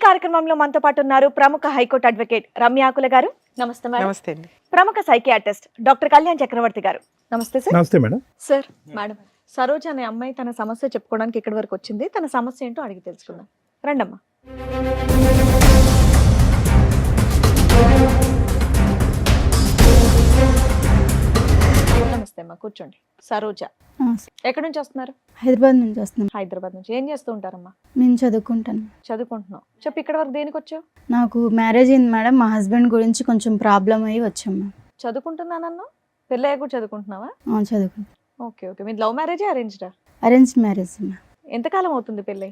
కార్యక్రమంలో మనతో పాటు ఉన్నారు ప్రముఖ హైకోర్టు అడ్వకేట్ రమ్య ఆకుల గారు. నమస్తే మేడం. నమస్తే అండి. ప్రముఖ సైకియాట్రిస్ట్ డాక్టర్ కళ్యాణ్ చక్రవర్తి గారు. నమస్తే సార్. నమస్తే మేడం. సార్, మేడం సరోజ అనే అమ్మాయి తన సమస్య చెప్పుకోవడానికి ఇక్కడి వరకు వచ్చింది. తన సమస్య ఏంటో అడిగి తెలుసుకుందాం. రండమ్మా. నమస్తే అమ్మా, కూర్చోండి. సరోజ ఎక్కడి నుంచి వస్తున్నారు? హైదరాబాద్ నుంచి వస్తున్నాం. హైదరాబాద్ నుంచి. ఏం చేస్తూ ఉంటారమ్మా? నేను చదువుకుంటాను. చదువుకుంటున్నావు. చెప్పు, ఇక్కడ వరకు దేనికి వచ్చావు? నాకు మ్యారేజ్ అయింది మేడం. మా హస్బెండ్ గురించి కొంచెం ప్రాబ్లం అయ్యి వచ్చాం మ్యామ్. చదువుకుంటున్నానన్నా? పెళ్ళయ్య కూడా చదువుకుంటున్నావా? చదువుకుంటాను. Okay okay. మీ లవ్ మ్యారేజా అరేంజ్డా? Arrange marriage ma'am. ఎంతకాలం అవుతుంది పెళ్ళై?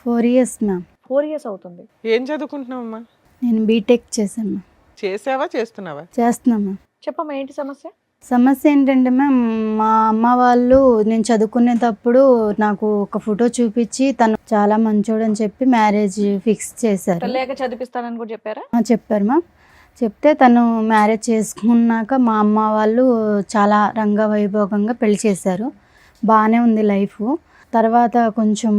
4 years మ్యామ్. 4 years అవుతుంది. ఏం చదువుకుంటున్నావమ్మా? నేను బీటెక్ చేశాను మ్యామ్. చేసావా చేస్తున్నావా? చేస్తున్నా మ్యామ్. చెప్పమ్మా, ఏంటి సమస్య? సమస్య ఏంటంటే మ్యామ్, మా అమ్మ వాళ్ళు నేను చదువుకునేటప్పుడు నాకు ఒక ఫోటో చూపించి తను చాలా మంచోడు అని చెప్పి మ్యారేజ్ ఫిక్స్ చేశారు. పెళ్ళయ్యాక చదివిస్తానని కూడా చెప్పారా? చెప్పారు మ్యామ్. చెప్తే తను మ్యారేజ్ చేసుకున్నాక మా అమ్మ వాళ్ళు చాలా రంగవైభోగంగా పెళ్లి చేశారు. బాగానే ఉంది లైఫ్. తర్వాత కొంచెం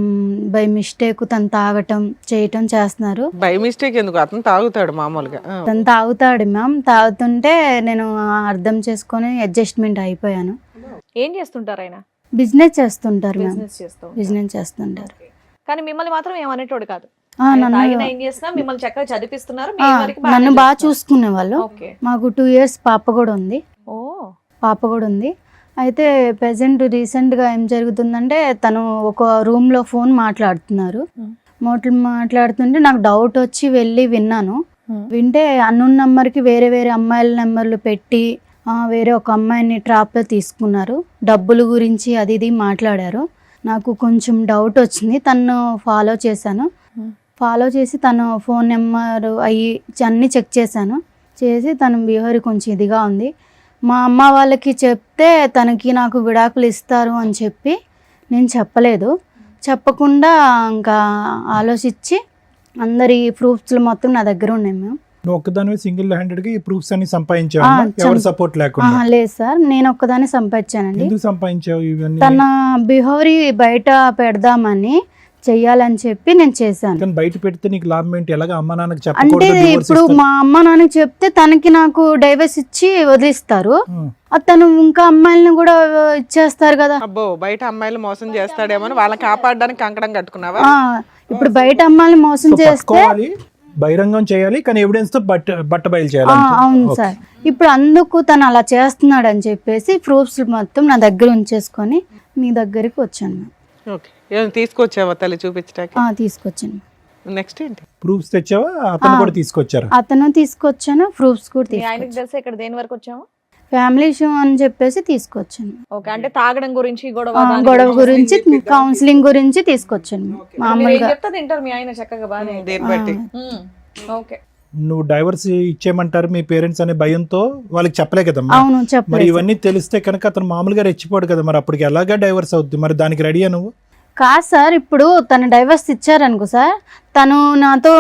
బై మిస్టేక్ తను తాగటం చేయటం చేస్తున్నారు. బై మిస్టేక్ ఎందుకు? అతను తాగుతాడు మామూలుగా. తను తాగుతాడు మ్యామ్. తాగుతుంటే నేను అర్థం చేసుకొని అడ్జస్ట్మెంట్ అయిపోయాను. ఏం చేస్తుంటారు ఆయన? బిజినెస్ చేస్తుంటారు మ్యామ్. చేస్తాం. బిజినెస్ చేస్తుంటారు. కానీ మిమ్మల్ని మాత్రం ఏమనేటోడు కాదు. నన్ను ఏం చేస్తున్నా మిమ్మల్ని చక్కగా చదివిస్తున్నారు. నన్ను బాగా చూసుకునే వాళ్ళు. మాకు 2 years పాప కూడా ఉంది. పాప కూడా ఉంది. అయితే ప్రెసెంట్ రీసెంట్గా ఏం జరుగుతుందంటే తను ఒక రూమ్లో ఫోన్ మాట్లాడుతున్నారు. మాట్లాడుతుంటే నాకు డౌట్ వచ్చి వెళ్ళి విన్నాను. వింటే అన్నోన్ నెంబర్కి వేరే వేరే అమ్మాయిల నెంబర్లు పెట్టి వేరే ఒక అమ్మాయిని ట్రాప్లో తీసుకున్నారు. డబ్బుల గురించి అది ఇది మాట్లాడారు. నాకు కొంచెం డౌట్ వచ్చింది. తను ఫాలో చేశాను. ఫాలో చేసి తన ఫోన్ నెంబర్ అన్నీ చెక్ చేశాను. చేసి తన బిహేవియర్ కొంచెం ఇదిగా ఉంది. మా అమ్మ వాళ్ళకి చెప్తే తనకి నాకు విడాకులు ఇస్తారు అని చెప్పి నేను చెప్పలేదు. చెప్పకుండా ఇంకా ఆలోచించి అందరి ప్రూఫ్స్ మొత్తం నా దగ్గర ఉన్నాయి మ్యామ్. నువ్వు ఒక్కదానివే సింగిల్ హ్యాండెడ్ గా ఈ ప్రూఫ్స్ అన్ని సంపాదించావా? ఎవరి సపోర్ట్ లేకుండా? లేదు సార్, నేను ఒక్కదాన్ని సంపాదించానండి. ఎందుకు సంపాదించావు ఇవన్నీ? తన బిహేవియర్ బయట పెడదామని చెయ్యాలని చెప్పి నేను చేశాను. బయట పెడితే నీకు లాభం ఏంటి? ఎలాగా అమ్మ నాన్నకి అంటే చెప్పకూడదు? ఇప్పుడు మా అమ్మ నాన్నకి చెప్తే తనకి నాకు డైవర్స్ ఇచ్చి వదిలిస్తారు. తను ఇంకా అమ్మాయిలను కూడా ఇచ్చేస్తారు కదా. అబ్బో, బయట అమ్మాయిలు మోసం చేస్తాడేమో వాళ్ళని కాపాడడానికి కంకణం కట్టుకున్నావా? ఇప్పుడు బయట అమ్మాయిని మోసం చేస్తే బహిరంగం చేయాలి, కానీ ఎవిడెన్స్ తో బట్ట బయలు చేయాలి. అవును సార్. ఇప్పుడు అందుకు తను అలా చేస్తున్నాడు అని చెప్పేసి ప్రూఫ్స్ మొత్తం నా దగ్గర ఉంచేసుకొని మీ దగ్గరికి వచ్చాను. ఓకే, ఏమైనా తీసుకొచ్చావా తల్లి చూపించడానికి? తీసుకొచ్చాను. నెక్స్ట్ ఏంటి? ప్రూఫ్స్ తెచ్చావా? అతను కూడా తీసుకొచ్చారు? అతను తీసుకొచ్చాను. ప్రూఫ్స్ కూడా తీసుకొచ్చాను. ఆయనకి తెలిసి ఇక్కడ దేని వరకు వచ్చాము? ఫ్యామిలీ ఇష్యూ అని చెప్పేసి తీసుకొచ్చాను. ఓకే, అంటే తాగడం గురించి, గొడవ గురించి, కౌన్సిలింగ్ గురించి తీసుకొచ్చాను. మామూలుగా తింటారు మీ ఆయన చక్కగా బాగా. దేని బట్టి? ఓకే. నువ్వు డైవర్స్ ఇచ్చేయమంటారు మీ పేరెంట్స్ అనే భయంతో వాళ్ళకి చెప్పలే కదమ్మా. అవును, చెప్పలేదు. మరి ఇవన్నీ తెలిస్తే కనుక అతను మామూలుగా రెచ్చిపోడు కదా, మరి అప్పటికి ఎలాగా డైవర్స్ అవుద్ది? మరి దానికి రెడీయా నువ్వు? కాదు సార్, ఇప్పుడు తను డైవర్స్ ఇచ్చారనుకో సార్, తను నాతో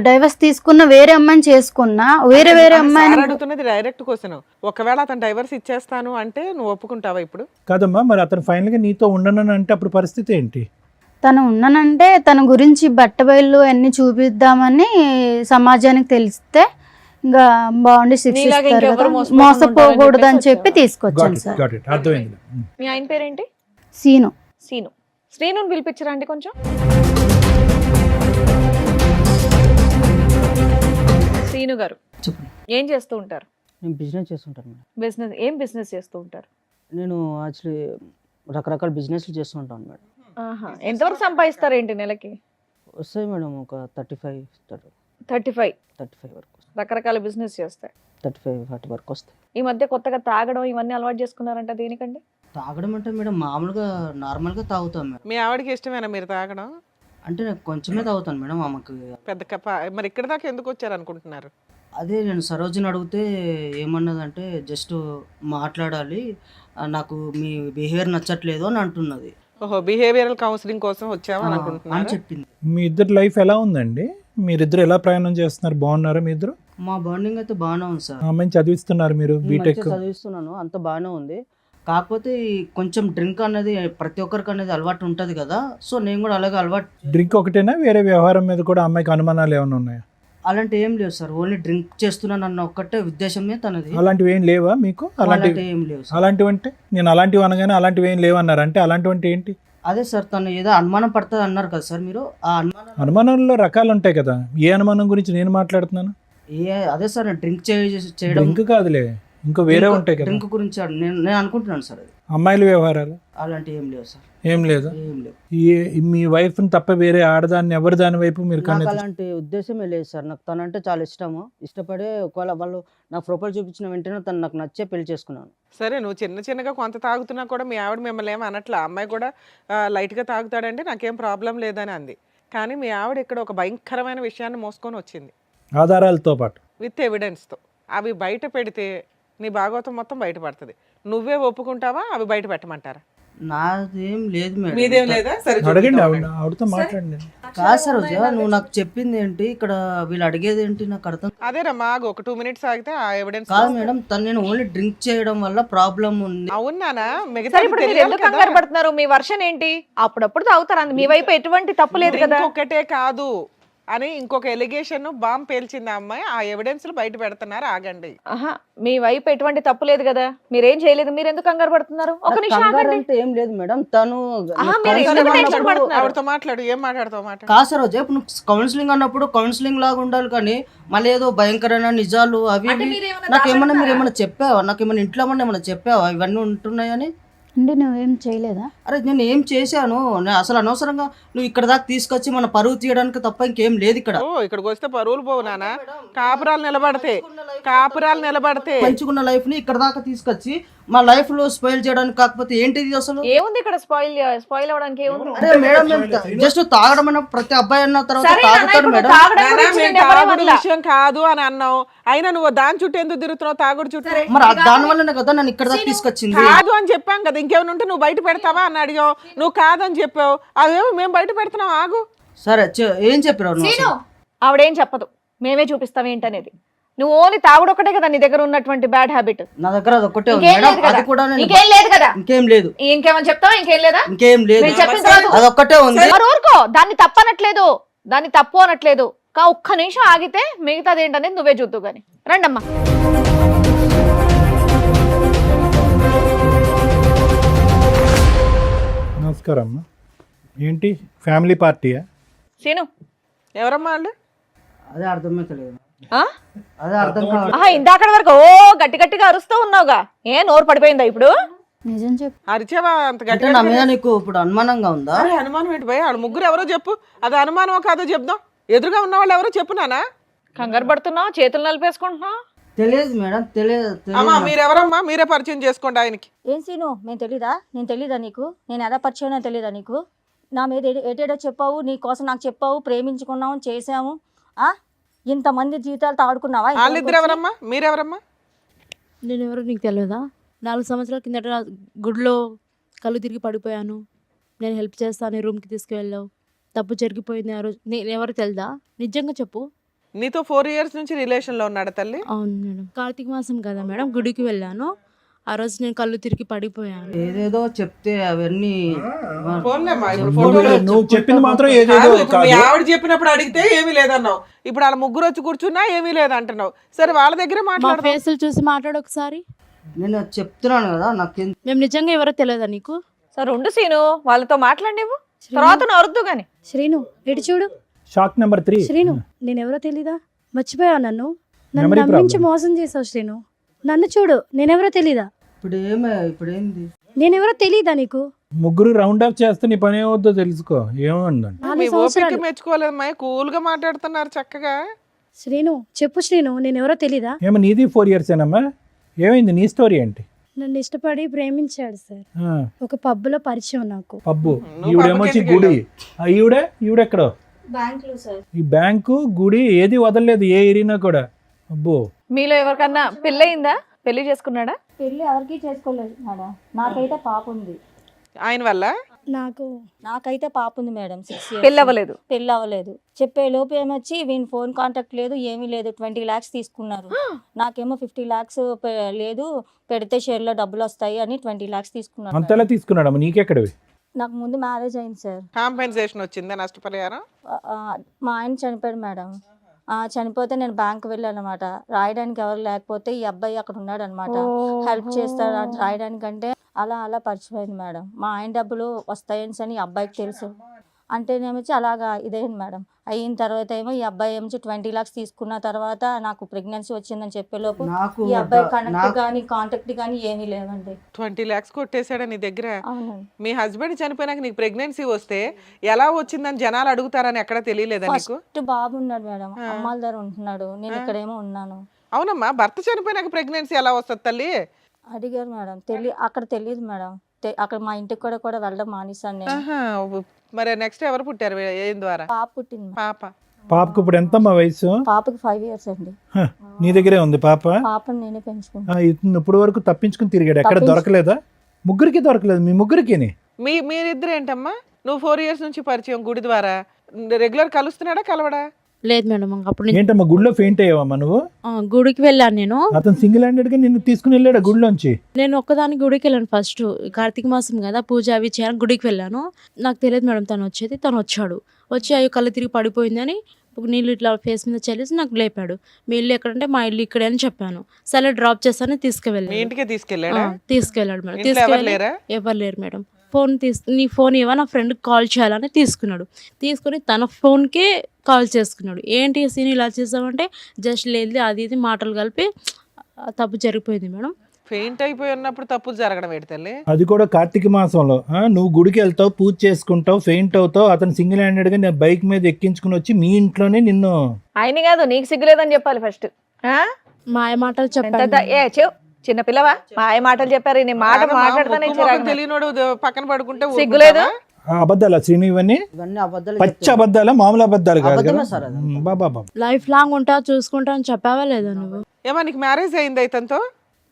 డైవర్స్ తీసుకున్న వేరే అమ్మాయిని చేసుకున్నా, వేరే వేరే అమ్మాయిని అడుగుతున్నది డైరెక్ట్ క్వశ్చన్. ఒకవేళ అతను డైవర్స్ ఇచ్చేస్తాను అంటే నువ్వు ఒప్పుకుంటావా ఇప్పుడు? కాదమ్మా, మరి అతను ఫైనల్ గా నీతో ఉండనని అంటే అప్పుడు పరిస్థితి ఏంటి? తను ఉన్నానంటే తన గురించి బట్టబయలు అన్ని చూపిద్దామని సమాజానికి తెలిస్తే ఇంకా బాగుండి శిక్షిస్తారు కదా, మోసపోకూడదు అని చెప్పి తీసుకొచ్చాను సార్. అర్థమైంది. మీ ఆయన పేరేంటి? సీను. సీను. శ్రీనుని పిలిపించరా అండి కొంచెం. శ్రీను గారు ఏం చేస్తూ ఉంటారు? నేను బిజినెస్ చేస్తుంటాను మేడం. బిజినెస్ ఏం బిజినెస్ చేస్తూ ఉంటారు? నేను యాక్చువల్లీ రకరకాల బిజినెస్లు చేస్తూ ఉంటాను మేడం. ఎంతవరకు సంపాదిస్తారు ఏంటి నెలకి? వస్తాయి మేడం, ఒక 35 వరకు. రకరకాల బిజినెస్ చేస్తాయి. 35-40 వరకు వస్తాయి. ఈ మధ్య కొత్తగా తాగడం ఇవన్నీ అలవాటు చేసుకున్నారంట, దేనికండి? తాగడం అంటే మేడం మామూలుగా నార్మల్గా తాగుతాం మేడం. మీ ఆవిడకి ఇష్టమేనా మీరు తాగడం? అంటే నేను కొంచెమే తాగుతాను మేడం. ఆమెకు పెద్ద కప్ప. మరి ఇక్కడ దాకా ఎందుకు వచ్చారు అనుకుంటున్నారు? అదే నేను సరోజిని అడిగితే ఏమన్నదంటే జస్ట్ మాట్లాడాలి, నాకు మీ బిహేవియర్ నచ్చట్లేదు అని అంటున్నది. ఓహో, బిహేవియరల్ కౌన్సిలింగ్ కోసం వచ్చావా అని అనుకుంటున్నాను చెప్పింది. మీ ఇద్దరు లైఫ్ ఎలా ఉందండి? మీరిద్దరు ఎలా ప్రయాణం చేస్తున్నారు? బాగున్నారా మీ ఇద్దరు? మా బాండింగ్ అయితే బాగానే ఉంది సార్. అమ్మాయిని చదివిస్తున్నారు మీరు? బీటెక్ చదివిస్తున్నాను, అంత బాగానే ఉంది. కాకపోతే ఈ కొంచెం డ్రింక్ అనేది ప్రతి ఒక్కరికి అనేది అలవాటు ఉంటుంది కదా, సో నేను కూడా అలాగే అలవాటు. డ్రింక్ ఒకటేనా, వేరే వ్యవహారం మీద కూడా అమ్మాయికి అనుమానాలు ఏమైనా ఉన్నాయా? అలాంటి ఏం లేవు సార్, ఓన్లీ డ్రింక్ చేస్తున్నాను అన్న ఒక్కటే ఉద్దేశమే తనది. అలాంటివి ఏం లేవా మీకు? అలాంటి ఏం లేవు సార్. అలాంటివి అంటే నేను అలాంటివి అనగానే అలాంటివి ఏం లేవన్నారు, అంటే అలాంటివి అంటే ఏంటి? అదే సార్, తను ఏదో అనుమానం పడుతుంది అన్నారు కదా సార్ మీరు, ఆ అనుమానం అనుమానాల్లో రకాలు ఉంటాయి కదా, ఏ అనుమానం గురించి నేను మాట్లాడుతున్నాను? అదే సార్, డ్రింక్ చేయడం. డ్రింక్ కాదులే, ఇంకా వేరే ఉంటాయి కదా. డ్రింక్ గురించి నేను అనుకుంటున్నాను సార్. అది అమ్మాయిల వ్యవహారాలు అలాంటి ఏం లేవు సార్, ఏం లేదు. ఏం లేవు. మీ వైఫ్ని తప్ప వేరే ఆడదాన్ని ఎవరి దాని వైపు మీరు నాకు కన్నెత్తి అలాంటి ఉద్దేశమే లేదు సార్. నాకు తనంటే చాలా ఇష్టము, ఇష్టపడే ఒకవేళ వాళ్ళు నా ప్రొఫైల్ చూపించిన వెంటనే తను నాకు నచ్చే పెళ్లి చేసుకున్నాను. సరే, నువ్వు చిన్నగా కొంత తాగుతున్నా కూడా మీ ఆవిడ మిమ్మల్ని ఏమి అనట్లా. అమ్మాయి కూడా లైట్గా తాగుతాడంటే నాకేం ప్రాబ్లం లేదని అంది. కానీ మీ ఆవిడ ఇక్కడ ఒక భయంకరమైన విషయాన్ని మోసుకొని వచ్చింది, ఆధారాలతో పాటు విత్ ఎవిడెన్స్తో. అవి బయట పెడితే నీ భాగవతం మొత్తం బయటపడుతుంది. నువ్వే ఒప్పుకుంటావా అవి బయట పెట్టమంటారా? నాదేం లేదు మేడం. మీదేం లేదా? సరే, అడగండి, చూపిద్దాం. ఆవిడతో మాట్లాడండి. కాదు సార్, రోజా నువ్వు నాకు చెప్పింది ఏంటి, ఇక్కడ వీళ్ళు అడిగేది ఏంటి నాకు అర్థం అదేనమ్మా, ఒక 2 minutes ఆగితే ఆ ఎవిడెన్స్. కాదు మేడం. తను నేను ఓన్లీ డ్రింక్ చేయడం వల్ల ప్రాబ్లం ఉంది. అవునానా? మిగతా సరే ఇప్పుడు మీరు ఎందుకు కంగారు పడుతున్నారు? మీ వర్షన్ ఏంటి? అప్పుడప్పుడు తాగుతారు, మీ వైపు ఎటువంటి తప్పు లేదు కదా. ఒకటే కాదు అని ఇంకొక ఎలిగేషన్ బాంబ్ పేల్చింది ఆ అమ్మాయి. ఆ ఎవిడెన్స్ బయట పెడుతున్నారు, ఆగండి. ఆహా, మీ వైపు ఎటువంటి తప్పు లేదు కదా, మీరేం చేయలేదు, మీరు ఎందుకు కంగారు పడుతున్నారు? ఒక నిమిషం కంగారు ఆగండి. అంటే ఏం లేదు మేడం. తను ఆహా, మీరు ఎందుకు టెన్షన్ పడుతున్నారు? ఆవిడతో మాట్లాడు, ఏం మాట్లాడతావు మాట. కాదు సార్, రోజా ఇప్పుడు నువ్వు కౌన్సిలింగ్ అన్నప్పుడు కౌన్సిలింగ్ లాగా ఉండాలి, కానీ మళ్ళీ ఏదో భయంకరమైన నిజాలు అవి అంటే ఇవి. మీరేమన్నా నాకేమన్నా మీరు ఏమన్నా చెప్పావా? నాకేమన్నా ఇంట్లో ఏమన్నా చెప్పావా ఇవన్నీ ఉంటున్నాయని? అంటే నువ్వేం చేయలేదా? అరే నేను ఏం చేశాను? నేను అసలు అనవసరంగా నువ్వు ఇక్కడ దాకా తీసుకొచ్చి మన పరువు తీయడానికి తప్ప ఇంకేం లేదు ఇక్కడ. ఓ, ఇక్కడికి వస్తే పరువులు పోవు నాన్న. కాపురాలు నిలబడితే పంచుకున్న లైఫ్ ని ఇక్కడ దాకా తీసుకొచ్చి మా లైఫ్ లో స్పాయిల్ చేయడానికి, కాకపోతే ఏంటిది అసలు? ఏముంది ఇక్కడ? స్పాయిల్ అవ్వడానికి ఏముంది? అరే మేడం, జస్ట్ తాగడం అన్న ప్రతి అబ్బాయి అన్న తర్వాత సరే నాన్న, తాగుతాడు ఇప్పుడు మేడం. తాగడం నాన్న, గురించి మేము నేను ఎవరేం తాగుడు అనలా. విషయం కాదు అని అన్నావు. అయినా నువ్వు దాని చుట్టూ ఎందుకు తిరుగుతున్నావు? తాగుడు చుట్టూ మరి దాని వల్లనే కదా నన్ను ఇక్కడ దాకా తీసుకొచ్చింది. కాదు అని చెప్పాం కదా. ఇంకేమైనా ఉంటే నువ్వు బయట పెడతావా అని అడిగావు, నువ్వు కాదని చెప్పావు. అదేమో మేము బయట పెడుతున్నాం, ఆగు. సరే ఏం చెప్పారు నువ్వు అసలు? ఆవిడేం చెప్పదు, మేమే చూపిస్తాం ఏంటనేది. నువ్వు ఓన్లీ తాగుడు ఒకటే కదా నీ దగ్గర ఉన్నటువంటి బ్యాడ్ హ్యాబిట్. నా దగ్గర అది ఒక్కటే ఉంది ఇంకేం మేడం. లేదు కదా? అది కూడా నేను ఇంకేం లేదు కదా? ఇంకేం లేదు. ఇంకేమని చెప్తావా? ఇంకేం లేదా? ఇంకేం లేదు. నేను చెప్పిన తర్వాత అది ఒక్కటే ఉంది. మరి ఊరుకో, దాన్ని తప్పనట్లేదు, దాన్ని తప్పు అనట్లేదు. ఒక్క నిమిషం ఆగితే మిగతాది ఏంటనేది నువ్వే చూద్దు గాని. రండమ్మా. నమస్కారం అమ్మా. ఏంటి ఫ్యామిలీ పార్టీయా? సీను, ఎవరమ్మా వాళ్ళు? అదే అర్థమైతలేదు. ఆ? అదే అర్థం కావాలి. ఆహా, ఇందాక వరకు ఓ గట్టి గట్టిగా అరుస్తూ ఉన్నావుగా, ఏ నోరు పడిపోయిందా ఇప్పుడు? నిజం చెప్పు. అరిచేవా అంత అంటే గట్టిగా? నా మీద నీకు ఇప్పుడు అనుమానంగా ఉందా? అరే, అనుమానం ఏంటి భయ? వాళ్ళు ముగ్గురు ఎవరో చెప్పు. అది అనుమానమో కాదో చెప్దాం. ఎదురుగా ఉన్న వాళ్ళు ఎవరో చెప్పు నానా. కంగారు పడుతున్నావు, చేతులు నలిపేసుకుంటున్నావు. తెలియదు మేడం, తెలియదు. అమ్మా మీరెవరమ్మా? మీరే పరిచయం చేసుకోండి ఆయనకి. ఏం సీను, నేను తెలీదా నీకు? నేను ఎలా పరిచయం తెలీదా నీకు? నా మీద ఏటేటో చెప్పావు, నీ కోసం నాకు చెప్పావు, ప్రేమించుకున్నాము, చేసాము. ఇంతమంది జీవితాలతో ఆడుకున్నావా? వాళ్ళిద్దరు ఎవరమ్మా? మీరెవరమ్మా? నేను ఎవరో నీకు తెలియదా? 4 సంవత్సరాల కిందట గుడిలో కళ్ళు తిరిగి పడిపోయాను. నేను హెల్ప్ చేస్తాను, రూమ్కి తీసుకువెళ్ళావు. తప్పు జరిగిపోయింది ఆ రోజు. నేను ఎవరు తెలుదా? నిజంగా చెప్పు. నీతో 4 years నుంచి రిలేషన్లో ఉన్నాడు తల్లి? అవును మేడం. కార్తీక మాసం కదా మేడం, గుడికి వెళ్ళాను. ఆ రోజు నేను కళ్ళు తిరిగి పడిపోయాను. ఏదేదో చెప్తే అవన్నీ ఫోన్లేమ్మా, ఇప్పుడు ఫోటోలు నువ్వు చెప్పింది మాత్రం ఏదేదో కాదు, ఇప్పుడు మీ కాదు. ఆవిడ చెప్పినప్పుడు అడిగితే ఏమీ లేదన్నావు. ఇప్పుడు వాళ్ళ ముగ్గురు వచ్చి కూర్చున్నా ఏమీ లేదంటున్నావు. సరే, వాళ్ళ దగ్గర మా మాట్లాడు. ఫేసులు చూసి మాట్లాడు ఒకసారి. నేను చెప్తున్నాను కదా, నాకు మేము నిజంగా ఎవరో తెలియదా నీకు? సరే ఉండు సీను, వాళ్ళతో మాట్లాడినవు, తర్వాత నువ్వు అరుద్దు గాని. శ్రీను ఇటు చూడు. Shock number 3. శ్రీను, నేనెవరో తెలీదా? మర్చిపోయావు నన్ను Memory నమ్మించి problem. మోసం చేసావు శ్రీను. నన్ను చూడు, నేనెవరో తెలీదా? ఇప్పుడేంది? నేనెవరో తెలీదా నీకు? ముగ్గురు రౌండ్ అప్ చేస్తే నీ పని ఏమవుద్దో తెలుసుకో. ఏమందండి? 4 మీ ఓపిక సంవత్సరాలు. మెచ్చుకోలేదమ్మా, కూల్ గా మాట్లాడుతున్నారు చక్కగా. శ్రీను చెప్పు శ్రీను, నేనెవరో తెలీదా? ఏమో నీది 4 years ఏనమ్మా? ఏమైంది నీ స్టోరీ ఏంటి? నన్ను ఇష్టపడి ప్రేమించాడు సార్. ఆ, ఒక పబ్బులో పరిచయం నాకు. పబ్బు. నువ్వు ఈవిడేమొచ్చి పబ్బుకి గుడి. ఈవిడెక్కడో బ్యాంకులో సార్. ఈ బ్యాంకు గుడి ఏది వదలలేదు, ఏ ఏరినా కూడా. అబ్బో, మీలో ఎవరికన్నా పెళ్ళయిందా? పెళ్లి చేసుకున్నాడా? పెళ్ళి ఎవరికి చేసుకోలేదు మేడం, నాకైతే పాప ఉంది. ఆయన వల్ల నాకు నాకైతే పాప ఉంది మేడం, 6 years. పెళ్ళి అవ్వలేదు. పెళ్ళి అవ్వలేదు. చెప్పే లోపు ఏమొచ్చి వీని ఫోన్ కాంటాక్ట్ లేదు, ఏమీ లేదు. 20 lakhs తీసుకున్నారు. నాకేమో 50 lakhs లేదు, పెడితే షేర్లో డబ్బులు వస్తాయి అని 20 lakhs తీసుకున్నారు. అంతలా తీసుకున్నాడమ్మా, నీకెక్కడవి? నాకు ముందు మ్యారేజ్ అయింది సార్. కాంపెన్సేషన్ వచ్చిందా, నష్టపరిహారం? మా ఆయన చనిపోయాడు మేడం. చనిపోతే నేను బ్యాంక్ వెళ్ళాను అనమాట. రాయడానికి ఎవరు లేకపోతే ఈ అబ్బాయి అక్కడ ఉన్నాడు అనమాట. హెల్ప్ చేస్తాడు అని రాయడానికంటే అలా అలా పరిచయం అయింది మేడం. మా ఆయన డబ్బులు వస్తాయని అని ఈ అబ్బాయికి తెలుసు. అంటేనేమొచ్చి అలాగా ఇదైంది మేడం. అయిన తర్వాత ఏమో ఈ అబ్బాయి ఏమొచ్చి 20 lakhs తీసుకున్న తర్వాత నాకు ప్రెగ్నెన్సీ వచ్చిందని చెప్పేలోపు నాకు ఈ అబ్బాయి కనెక్ట్ కానీ కాంటాక్ట్ కానీ ఏమీ లేవండి. 20 lakhs కొట్టేశాడా నీ దగ్గర? అవునండి. మీ హస్బెండ్ చనిపోయినాక నీకు ప్రెగ్నెన్సీ వస్తే ఎలా వచ్చిందని జనాలు అడుగుతారని ఎక్కడ తెలియలేదా నీకు? ఫస్ట్ బాబు ఉన్నాడు మేడం, అమ్మాల దగ్గర ఉంటున్నాడు, నేను ఇక్కడేమో ఉన్నాను. అవునమ్మా, భర్త చనిపోయినాక ప్రెగ్నెన్సీ ఎలా వస్తుంది తల్లి? అడిగారు మేడం, అక్కడ తెలియదు మేడం. అక్కడ మా ఇంటికి కూడా వెళ్ళడం మానేశాను నేను. ఆహా, మరి నెక్స్ట్ ఎవరు పుట్టారు, ఏం ద్వారా? పాప పుట్టింది మేడం. పాప. పాపకు ఇప్పుడు ఎంతమ్మా వయసు? పాపకి 5 years అండి. హ, నీ దగ్గరే ఉంది పాప? పాపని నేనే పెంచుకుంటాను. ఇతను ఇప్పుడు వరకు తప్పించుకుని తిరిగాడు, ఎక్కడ దొరకలేదా? ముగ్గురికి దొరకలేదు, మీ ముగ్గురికి? మీరిద్దరు ఏంటమ్మా? నువ్వు 4 years నుంచి పరిచయం గుడి ద్వారా, రెగ్యులర్ కలుస్తున్నాడా కలవడా? లేదు మేడం, అప్పుడు నుంచి ఏంటమ్మా గుడిలో ఫెయింట్ అయ్యావమ్మా నువ్వు? గుడికి వెళ్ళాను నేను. అతను సింగిల్ హ్యాండెడ్ గా నిన్ను తీసుకుని వెళ్ళాడు గుడిలోంచి? నేను ఒక్కదానికి గుడికి వెళ్ళాను. ఫస్ట్ కార్తీక మాసం కదా, పూజ అవి చేయడానికి గుడికి వెళ్ళాను. నాకు తెలియదు మేడం తను వచ్చేది. తను వచ్చాడు, వచ్చి అయ్యో కళ్ళు తిరిగి పడిపోయిందని నీళ్ళు ఇట్లా ఫేస్ మీద చల్లేసి నాకు లేపాడు. మీ ఇల్లు ఎక్కడంటే మా ఇల్లు ఇక్కడే అని చెప్పాను. సరే డ్రాప్ చేస్తానని మీ తీసుకువెళ్ళాడు. ఇంటికే తీసుకెళ్ళాడా? తీసుకెళ్ళాడు మేడం. ఇంట్లో ఎవరు లేరా? ఎవరు లేరు మేడం. నీ ఫోన్ ఇవ్వ, నా ఫ్రెండ్కి కాల్ చేయాలని తీసుకున్నాడు. తీసుకుని తన ఫోన్కే కాల్ చేసుకున్నాడు. ఏంటి సీన్ ఇలా చేసామంటే జస్ట్ లేదు అది ఇది మాటలు కలిపి తప్పు జరిగిపోయింది మేడం. ఫెయింట్ అయిపోయి ఉన్నప్పుడు తప్పులు జరగడం ఏంటి తల్లి? అది కూడా కార్తీక మాసంలో. నువ్వు గుడికి వెళ్తావు, పూజ చేసుకుంటావు, ఫెయింట్ అవుతావు, అతను సింగిల్ హ్యాండెడ్ గా నేను బైక్ మీద ఎక్కించుకుని వచ్చి మీ ఇంట్లోనే నిన్ను. ఆయన కాదు, నీకు సిగ్గులేదని చెప్పాలి ఫస్ట్. మాయ మాటలు చెప్పాను. చిన్న పిల్లవా, మాయ మాటలు చెప్పారు. నీ మాట మాట్లాడతానే తెలియనోడు పక్కన పడుకుంటే సిగ్గులేదు. అబద్ధాలా శ్రీను ఇవన్నీ? ఇవన్నీ అబద్ధాలు పచ్చి చెప్తాను. అబద్ధాలా, మామూలు అబద్ధాలు కాదు అబద్ధమే కదా? సార్ అది. బాబా లైఫ్ లాంగ్ ఉంటా చూసుకుంటా అని చెప్పావా లేదా నువ్వు? ఏమా నీకు మ్యారేజ్ అయిందా ఇతనితో?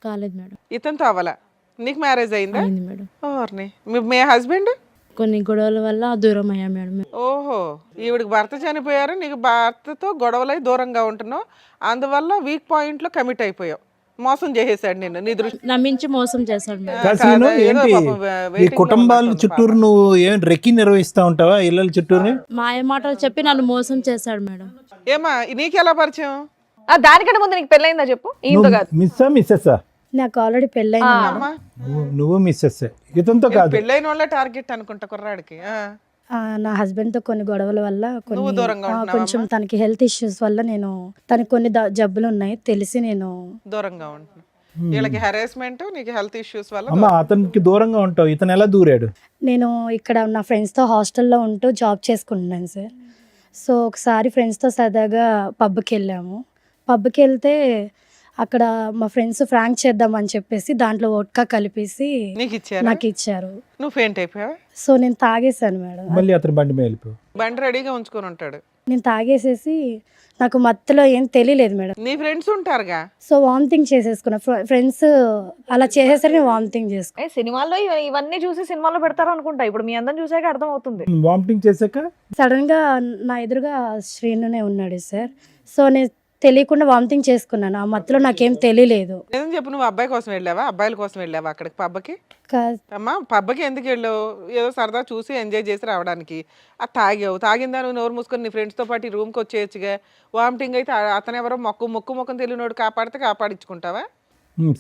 కాలేదు మేడం. ఇతనితో అవ్వాలా? నీకు మ్యారేజ్ అయిందా? అయింది మేడం. ఓర్ని, మీ హస్బెండ్? కొన్ని గొడవల వల్ల దూరం అయ్యా మేడం. ఓహో, ఈవిడికి భర్త చనిపోయారు, నీకు భర్తతో గొడవలై దూరంగా ఉంటున్నావు, అందువల్ల వీక్ పాయింట్ లో కమిట్ అయిపోయావు. మోసం చేసేసాడు నిన్ను, నీ దృష్టి నమ్మించి మోసం చేశాడు మేడం. కాశీను ఏంటి ఈ కుటుంబాల చుట్టూరు నువ్వు ఏం రెక్కి నిర్వహిస్తా ఉంటావా ఇళ్ళ చుట్టూరు? మాయ మాటలు చెప్పి నన్ను మోసం చేశాడు మేడం. ఏమా నీకు ఎలా పరిచయం? దానికంటే ముందు నీకు పెళ్ళయిందా చెప్పు. ఈయనతో కాదు. మిస్సా మిస్సెస్సా? నాకు ఆల్రెడీ పెళ్ళైంది మేడం. అమ్మా, నువ్వు మిస్సెస్, ఇతనితో కాదు. పెళ్ళైన వాళ్ళ టార్గెట్ అనుకుంటా కుర్రాడికి. నా హస్బెండ్ తో కొన్ని గొడవల వల్ల నువ్వు దూరంగా ఉంటున్నావా కొంచెం తనకి హెల్త్ ఇష్యూస్ వల్ల నేను తనకి కొన్ని జబ్బులు ఉన్నాయి తెలిసి నేను దూరంగా ఉంటున్నా. వీళ్ళకి హెరాస్మెంట్, నీకు హెల్త్ ఇష్యూస్ వల్ల అమ్మా అతనికి దూరంగా ఉంటావు, ఇతను ఎలా దూరాడు? నేను ఇక్కడ నా ఫ్రెండ్స్తో హాస్టల్లో ఉంటూ జాబ్ చేసుకుంటున్నాను సార్. సో ఒకసారి ఫ్రెండ్స్తో సరదాగా పబ్కి వెళ్ళాము. పబ్కి వెళ్తే అక్కడ మా ఫ్రెండ్స్ ఫ్రాంక్ చేద్దామని చెప్పేసి దాంట్లో వోడ్కా కలిపేసి నీకు ఇచ్చారా? నాకు ఇచ్చారు. నువ్వు ఫెయింట్ అయిపోయావా? సో నేను తాగేసాను మేడం. మళ్ళీ అతను బండి మీద వెళ్ళిపోయావు. బండి రెడీగా ఉంచుకొని ఉంటాడు. నేను తాగేసేసి నాకు మత్తులో ఏం తెలియలేదు మేడం. నీ ఫ్రెండ్స్ ఉంటారుగా. So vomiting చేసేసుకున్నా. ఫ్రెండ్స్ అలా చేసేసరికి నేను వామిటింగ్ చేసుకున్నా. సినిమాల్లో ఇవన్నీ చూసి సినిమాలో పెడతారు అనుకుంటా. ఇప్పుడు మీ అందరం చూసాక అర్థం అవుతుంది. వామిటింగ్ చేశాక సడన్ గా నా ఎదురుగా శ్రీనునే ఉన్నాడు సార్. సో నేను తెలియకుండా వామిటింగ్ చేసుకున్నాను. ఆ మత్తులో నాకేం తెలియలేదు. ఏం చెప్పు, నువ్వు అబ్బాయి కోసం వెళ్ళావా, అబ్బాయిల కోసం వెళ్ళావా అక్కడికి పబ్కి? కా- అమ్మా, పబ్కి ఎందుకు వెళ్ళావు? ఏదో సరదా చూసి ఎంజాయ్ చేసి రావడానికి. అది తాగావు, తాగిందా నువ్వు నోరు మూసుకొని నీ ఫ్రెండ్స్తో పాటు రూమ్కి వచ్చేయచ్చుగా. వామిటింగ్ అయితే అతను ఎవరో మొక్కుమొక్కం తెలియనోడు కాపాడితే కాపాడించుకుంటావా?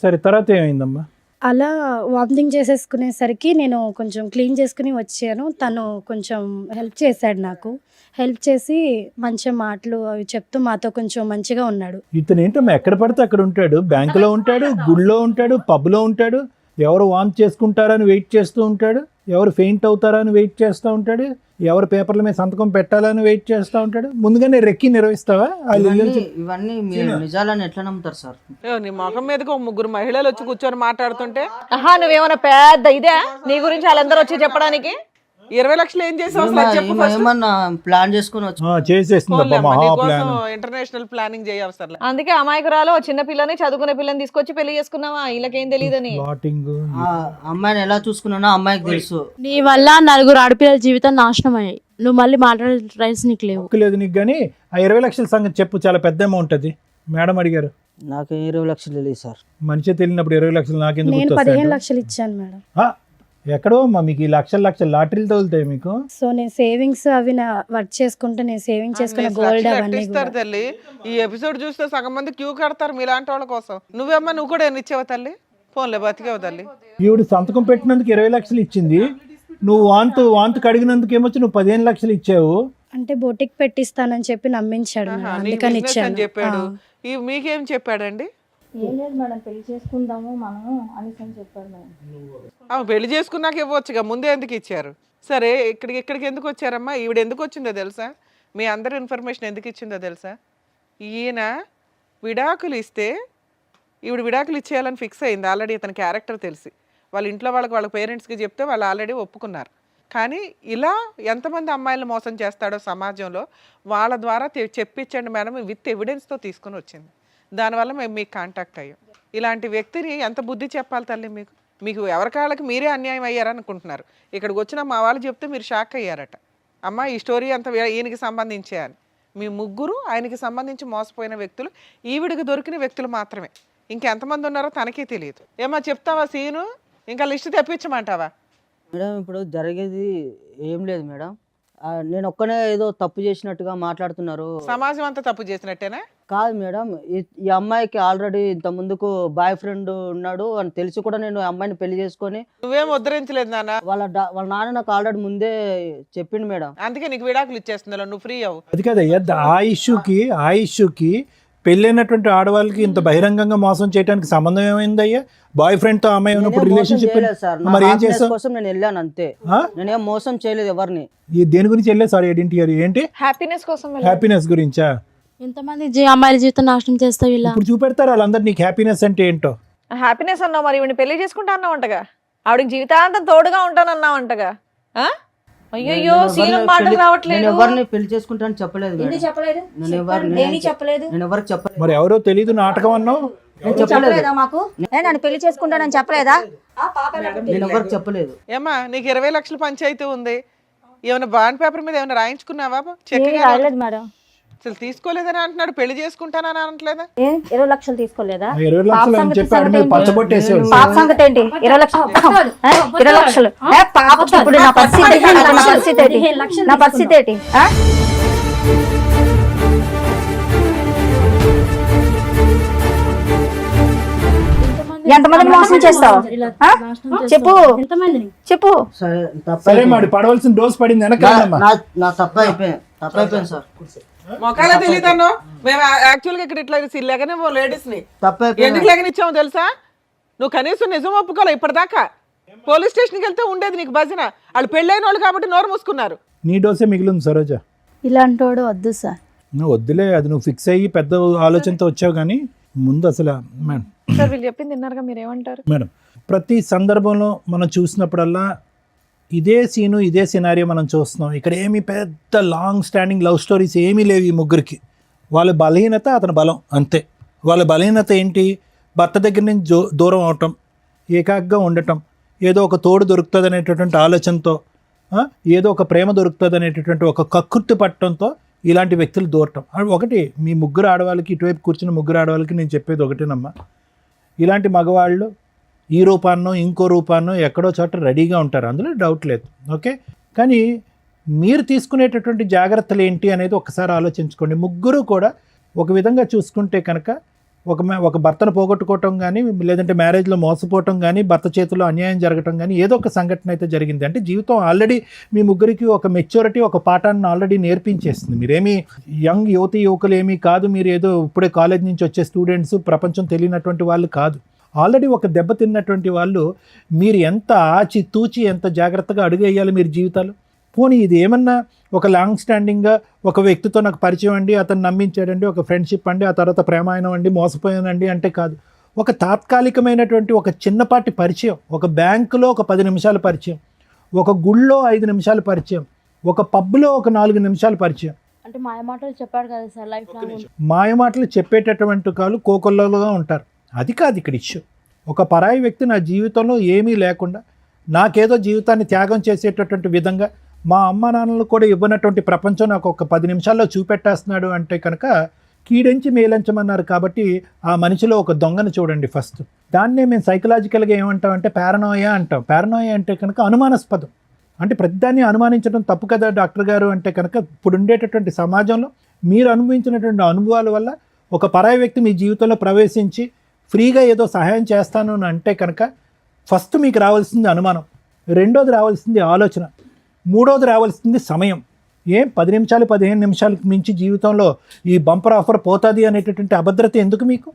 సరే, తర్వాత ఏమైందమ్మా? అలా వామిటింగ్ చేసేసుకునేసరికి నేను కొంచెం క్లీన్ చేసుకుని వచ్చాను. తను కొంచెం హెల్ప్ చేశాడు నాకు. హెల్ప్ చేసి మంచి మాటలు అవి చెప్తూ మాతో కొంచెం మంచిగా ఉన్నాడు. ఇతను ఏంటమ్మా ఎక్కడ పడితే అక్కడ ఉంటాడు, బ్యాంకులో ఉంటాడు, గుడిలో ఉంటాడు, పబ్లో ఉంటాడు, ఎవరు వామ్ చేసుకుంటారని వెయిట్ చేస్తూ ఉంటాడు, ఎవరు ఫెయింట్ అవుతారని వెయిట్ చేస్తూ ఉంటాడు, ఎవరు పేపర్ల మీద సంతకం పెట్టాలని వెయిట్ చేస్తూ ఉంటాడు. ముందుగానే రెక్కి నిర్వహిస్తావా? ఇవన్నీ మీరు నిజాలని ఎట్లా నమ్ముతారు సార్? నీ మొఖం మీదకి 3 మహిళలు వచ్చి కూర్చొని మాట్లాడుతుంటే ఆహా, నువ్వేమన్నా పెద్ద ఇదే నీ గురించి వాళ్ళందరూ వచ్చి చెప్పడానికి? 20 లక్షలు ఏం చేసావు అసలు అది చెప్పు first. ఏమన్నా ప్లాన్ చేసుకొని వచ్చి చేసేస్తుంది పోన్లే అమ్మా, మహా నీకోసం ప్లాన్. ఇంటర్నేషనల్ ప్లానింగ్ చేయవసరం అందుకే అమాయకురాలు ఓ చిన్న పిల్లని చదువుకునే పిల్లని తీసుకొచ్చి పెళ్లి చేసుకున్నావా, వీళ్ళకేం తెలియదని. ప్లాటింగ్ ఆ అమ్మాయిని ఎలా చూసుకున్నానో అమ్మాయికి తెలుసు. నీ వల్ల 4 ఆడపిల్లల జీవితం నాశనం అయ్యాయి. నువ్వు మళ్ళీ మాట్లాడే రైట్స్ నీకు లేవు. లేదు నీకు, కానీ ఆ 20 లక్షల సంగతి చెప్పు, చాలా పెద్ద అమౌంట్ అది. మేడం అడిగారు. నాకు 20 లక్షలు తెలియదు సార్. మనిషి తెలియనప్పుడు 20 లక్షలు నాకెందుకు నేను గుర్తొస్తాయి? 15 లక్షలు ఇచ్చాను మేడం. ఎక్కడో మీకు ఈ లక్షల లాటరీలు తగులుతాయి మీకు. సో నేను సేవింగ్స్ అవి వర్క్ చేసుకుంటే నేను సేవింగ్ చేసుకున్న గోల్డ్ అవన్నీ ఇస్తారు తల్లి. ఈ ఎపిసోడ్ చూస్తే సగం మంది క్యూ కడతారు మీలాంటి వాళ్ళ కోసం. నువ్వేమ్మా, నువ్వు కూడా ఎన్ని ఇచ్చావు తల్లి? ఫోన్లే బతికేవు తల్లి. ఈవిడ సంతకం పెట్టినందుకు 20 లక్షలు ఇచ్చింది, నువ్వు వాంతు కడిగినందుకు ఏమొచ్చి నువ్వు 15 లక్షలు ఇచ్చావు. అంటే బొటిక్ పెట్టిస్తానని చెప్పి నమ్మించాడు మేడం, నీ అందుకని business అని ఇచ్చాను. చెప్పాడు. మీకేం చెప్పాడండి? ఏం లేదు మేడం, పెళ్లి చేసుకుందాము మనము అనేసి అని చెప్పాడు మేడం. పెళ్లి చేసుకున్నాక ఇవ్వచ్చుగా, ముందే ఎందుకు ఇచ్చారు? సరే, ఇక్కడికి ఎందుకు వచ్చారమ్మా? ఈవిడ ఎందుకు వచ్చిందో తెలుసా? మీ అందరి ఇన్ఫర్మేషన్ ఎందుకు ఇచ్చిందో తెలుసా? ఈయన విడాకులు ఇస్తే ఈవిడ విడాకులు ఇచ్చేయాలని ఫిక్స్ అయింది ఆల్రెడీ. ఇతని క్యారెక్టర్ తెలిసి వాళ్ళ ఇంట్లో వాళ్ళ పేరెంట్స్కి చెప్తే వాళ్ళు ఆల్రెడీ ఒప్పుకున్నారు. కానీ ఇలా ఎంతమంది అమ్మాయిలను మోసం చేస్తాడో సమాజంలో, వాళ్ళ ద్వారా చెప్పించండి మేడం, విత్ ఎవిడెన్స్తో తీసుకుని వచ్చింది. దానివల్ల మేము మీకు కాంటాక్ట్ అయ్యాం. ఇలాంటి వ్యక్తిని ఎంత బుద్ధి చెప్పాలి తల్లి మీకు? మీకు ఎవరికాళ్ళకి మీరే అన్యాయం అయ్యారనుకుంటున్నారు. ఇక్కడికి వచ్చిన మా వాళ్ళు చెప్తే మీరు షాక్ అయ్యారట. అమ్మ, ఈ స్టోరీ అంతా ఈయనకి సంబంధించే అని. మీ ముగ్గురు ఆయనకి సంబంధించి మోసపోయిన వ్యక్తులు, ఈవిడికి దొరికిన వ్యక్తులు మాత్రమే. ఇంకెంతమంది ఉన్నారో తనకే తెలియదు. ఏమో చెప్తావా సీను? ఇంకా లిస్ట్ తెప్పించమంటావా? మేడం ఇప్పుడు జరిగేది ఏం లేదు మేడం. నేను ఒక్కనే ఏదో తప్పు చేసినట్టుగా మాట్లాడుతున్నారు. సమాజం అంతా తప్పు చేసినట్టేనా? కాదు మేడం, ఈ అమ్మాయికి ఆల్రెడీ ఇంత ముందుకు బాయ్ ఫ్రెండ్ ఉన్నాడు అని తెలిసి కూడా నేను అమ్మాయిని పెళ్లి చేసుకొని. నువ్వేం ఉద్ధరించలేదు నాన్న. వాళ్ళ నాన్న నాకు ఆల్రెడీ ముందే చెప్పిండు మేడం. అందుకే నీకు విడాకులు ఇచ్చేస్తున్నా, నువ్వు ఫ్రీ అవ్వు. అది కదయ్యా, ఆ ఇష్యూకి పెళ్ళైనటువంటి ఆడవాళ్ళకి ఇంత బహిరంగంగా మోసం చేయడానికి సంబంధం ఏమైందయ్యా? బాయ్ ఫ్రెండ్ తో అమ్మాయి ఉన్నప్పుడు రిలేషన్షిప్ మరి ఏం చేస్తావు? కోసం నేను వెళ్ళాను అంతే, నేనేం మోసం చేయలేదు ఎవరిని. దేని గురించి వెళ్ళే? సారీ ఐడెంటిటీ ఏంటి? హ్యాపీనెస్ కోసం హ్యాపీనెస్ గురించా? ఎంతమంది అమ్మాయిల జీవితం నాశనం చేస్తావు ఇలా? ఇప్పుడు చూపెడతారు వాళ్ళందరూ నీకు హ్యాపీనెస్ అంటే ఏంటో. హ్యాపీనెస్ అన్నావు, మరి ఈవిని పెళ్లి చేసుకుంటా అన్నావంటగా, ఆవిడకి జీవితాంతం తోడుగా ఉంటానన్నావంటగా. అయ్యో, సీను మాటలు రావట్లేదు. ఎవరిని పెళ్లి చేసుకుంటానని చెప్పలేదు మేడం. చెప్పలేదు, నేను ఎవరికి చెప్పలేదు. మరి ఎవరో తెలీదు నాటకం అన్నావు. చెప్పలేదా మాకు? నన్ను పెళ్లి చేసుకుంటానని చెప్పలేదా? నేను ఎవరికి చెప్పలేదు. ఏమ్మా, నీకు 20 లక్షల పంచాయతీ ఉంది. ఏమైనా బాండ్ పేపర్ మీద ఏమైనా రాయించుకున్నావా? రాయలేదు మేడం. అసలు తీసుకోలేదని అంటున్నాడు. పెళ్లి చేసుకుంటానని అనట్లేదా? 20 లక్షలు తీసుకోలేదా? 20 లక్షలు అని చెప్పి ఆడి మీద పచ్చబొట్టేసాడు. పాప సంగతి ఏంటి? 20 లక్షలు 20 లక్షలు పాపకి ఇప్పుడు నా పరిస్థితి ఏంటి? నా పరిస్థితి ఏంటి? ఎంతమందిని మోసం చేస్తావు? చెప్పు చెప్పు. సరే మరి పడవలసిన డోస్ పడింది వెనకాలమ్మా. నా తప్పు అయిపోయింది సార్. మొక్కలా తెలియదన్నో. మేము యాక్చువల్గా ఇక్కడ ఇట్లా లేకనే లేడీస్ ని తప్పు ఎందుకు లేకనిచ్చాము తెలుసా? నువ్వు కనీసం నిజం ఒప్పుకోలే ఇప్పటిదాకా. పోలీస్ స్టేషన్కి వెళ్తే ఉండేది నీకు భజన. వాళ్ళు పెళ్ళైన వాళ్ళు కాబట్టి నోరు మూసుకున్నారు. నీ డోసే మిగిలింది సరోజ. ఇలాంటి వాడు వద్దు సార్. నువ్వు వద్దులే, అది నువ్వు ఫిక్స్ అయ్యి పెద్ద ఆలోచనతో వచ్చావు. కానీ ముందు అసలు మేడం సార్ వీళ్ళు చెప్పింది విన్నారుగా, మీరు ఏమంటారు? మేడం, ప్రతి సందర్భంలో మనం చూసినప్పుడల్లా ఇదే సీను, ఇదే సినారియో మనం చూస్తున్నాం. ఇక్కడ ఏమి పెద్ద లాంగ్ స్టాండింగ్ లవ్ స్టోరీస్ ఏమీ లేవు ఈ ముగ్గురికి. వాళ్ళ బలహీనత అతని బలం అంతే. వాళ్ళ బలహీనత ఏంటి? భర్త దగ్గర నుంచి దూరం అవటం, ఏకాగ్గా ఉండటం, ఏదో ఒక తోడు దొరుకుతుంది అనేటటువంటి ఆలోచనతో, ఏదో ఒక ప్రేమ దొరుకుతుంది అనేటటువంటి ఒక కక్కుర్తి పట్టడంతో ఇలాంటి వ్యక్తులు దూరటం. ఒకటి, మీ ముగ్గురు ఆడవాళ్ళకి, ఇటువైపు కూర్చున్న ముగ్గురు ఆడవాళ్ళకి నేను చెప్పేది ఒకటేనమ్మా, ఇలాంటి మగవాళ్ళు ఈ రూపాన్నో ఇంకో రూపాన్నో ఎక్కడో చోట రెడీగా ఉంటారు, అందులో డౌట్ లేదు. ఓకే, కానీ మీరు తీసుకునేటటువంటి జాగ్రత్తలు ఏంటి అనేది ఒకసారి ఆలోచించుకోండి. ముగ్గురు కూడా ఒక విధంగా చూసుకుంటే కనుక ఒక భర్తను పోగొట్టుకోవటం కానీ, లేదంటే మ్యారేజ్లో మోసపోవటం కానీ, భర్త చేతిలో అన్యాయం జరగటం కానీ, ఏదో ఒక సంఘటన అయితే జరిగింది. అంటే జీవితం ఆల్రెడీ మీ ముగ్గురికి ఒక మెచ్యూరిటీ, ఒక పాఠాన్ని ఆల్రెడీ నేర్పించేస్తుంది. మీరేమీ యంగ్ యువకులు ఏమీ కాదు, మీరు ఏదో ఇప్పుడే కాలేజ్ నుంచి వచ్చే స్టూడెంట్స్, ప్రపంచం తెలియనటువంటి వాళ్ళు కాదు. ఆల్రెడీ ఒక దెబ్బతిన్నటువంటి వాళ్ళు. మీరు ఎంత ఆచి తూచి ఎంత జాగ్రత్తగా అడుగేయాలి మీరు జీవితాలు. పోనీ ఇది ఏమన్నా ఒక లాంగ్ స్టాండింగ్గా ఒక వ్యక్తితో నాకు పరిచయం అండి, అతను నమ్మించాడండి, ఒక ఫ్రెండ్షిప్ అండి, ఆ తర్వాత ప్రేమాయణం అండి, మోసపోయానండి అంటే కాదు. ఒక తాత్కాలికమైనటువంటి ఒక చిన్నపాటి పరిచయం, ఒక బ్యాంకులో ఒక 10 నిమిషాల పరిచయం, ఒక గుళ్ళో 5 నిమిషాలు పరిచయం, ఒక పబ్లో ఒక 4 నిమిషాలు పరిచయం. అంటే మాయ మాటలు చెప్పాడు కదా సార్, లైఫ్ లాంగ్ మాయమాటలు చెప్పేటటువంటి కాళ్ళు కోకొల్లలుగా ఉంటారు. అది కాదు ఇక్కడ ఇష్యూ. ఒక పరాయి వ్యక్తి నా జీవితంలో ఏమీ లేకుండా నాకేదో జీవితాన్ని త్యాగం చేసేటటువంటి విధంగా మా అమ్మ నాన్నలు కూడా ఇవ్వనటువంటి ప్రపంచం నాకు ఒక 10 నిమిషాల్లో చూపెట్టేస్తున్నాడు అంటే కనుక కీడెంచి మేలంచమన్నారు. కాబట్టి ఆ మనిషిలో ఒక దొంగను చూడండి ఫస్ట్. దాన్నే మేము సైకలాజికల్గా ఏమంటామంటే పారనోయా అంటాం. పారనోయా అంటే కనుక అనుమానాస్పదం. అంటే ప్రతిదాన్ని అనుమానించడం తప్పు కదా డాక్టర్ గారు అంటే కనుక ఇప్పుడు ఉండేటటువంటి సమాజంలో మీరు అనుభవించినటువంటి అనుభవాల వల్ల ఒక పరాయి వ్యక్తి మీ జీవితంలో ప్రవేశించి ఫ్రీగా ఏదో సహాయం చేస్తాను అని అంటే కనుక ఫస్ట్ మీకు రావాల్సింది అనుమానం, రెండోది రావాల్సింది ఆలోచన, మూడోది రావాల్సింది సమయం. 10 నిమిషాలు 15 నిమిషాలకు మించి జీవితంలో ఈ బంపర్ ఆఫర్ పోతుంది అనేటటువంటి అభద్రత ఎందుకు మీకు?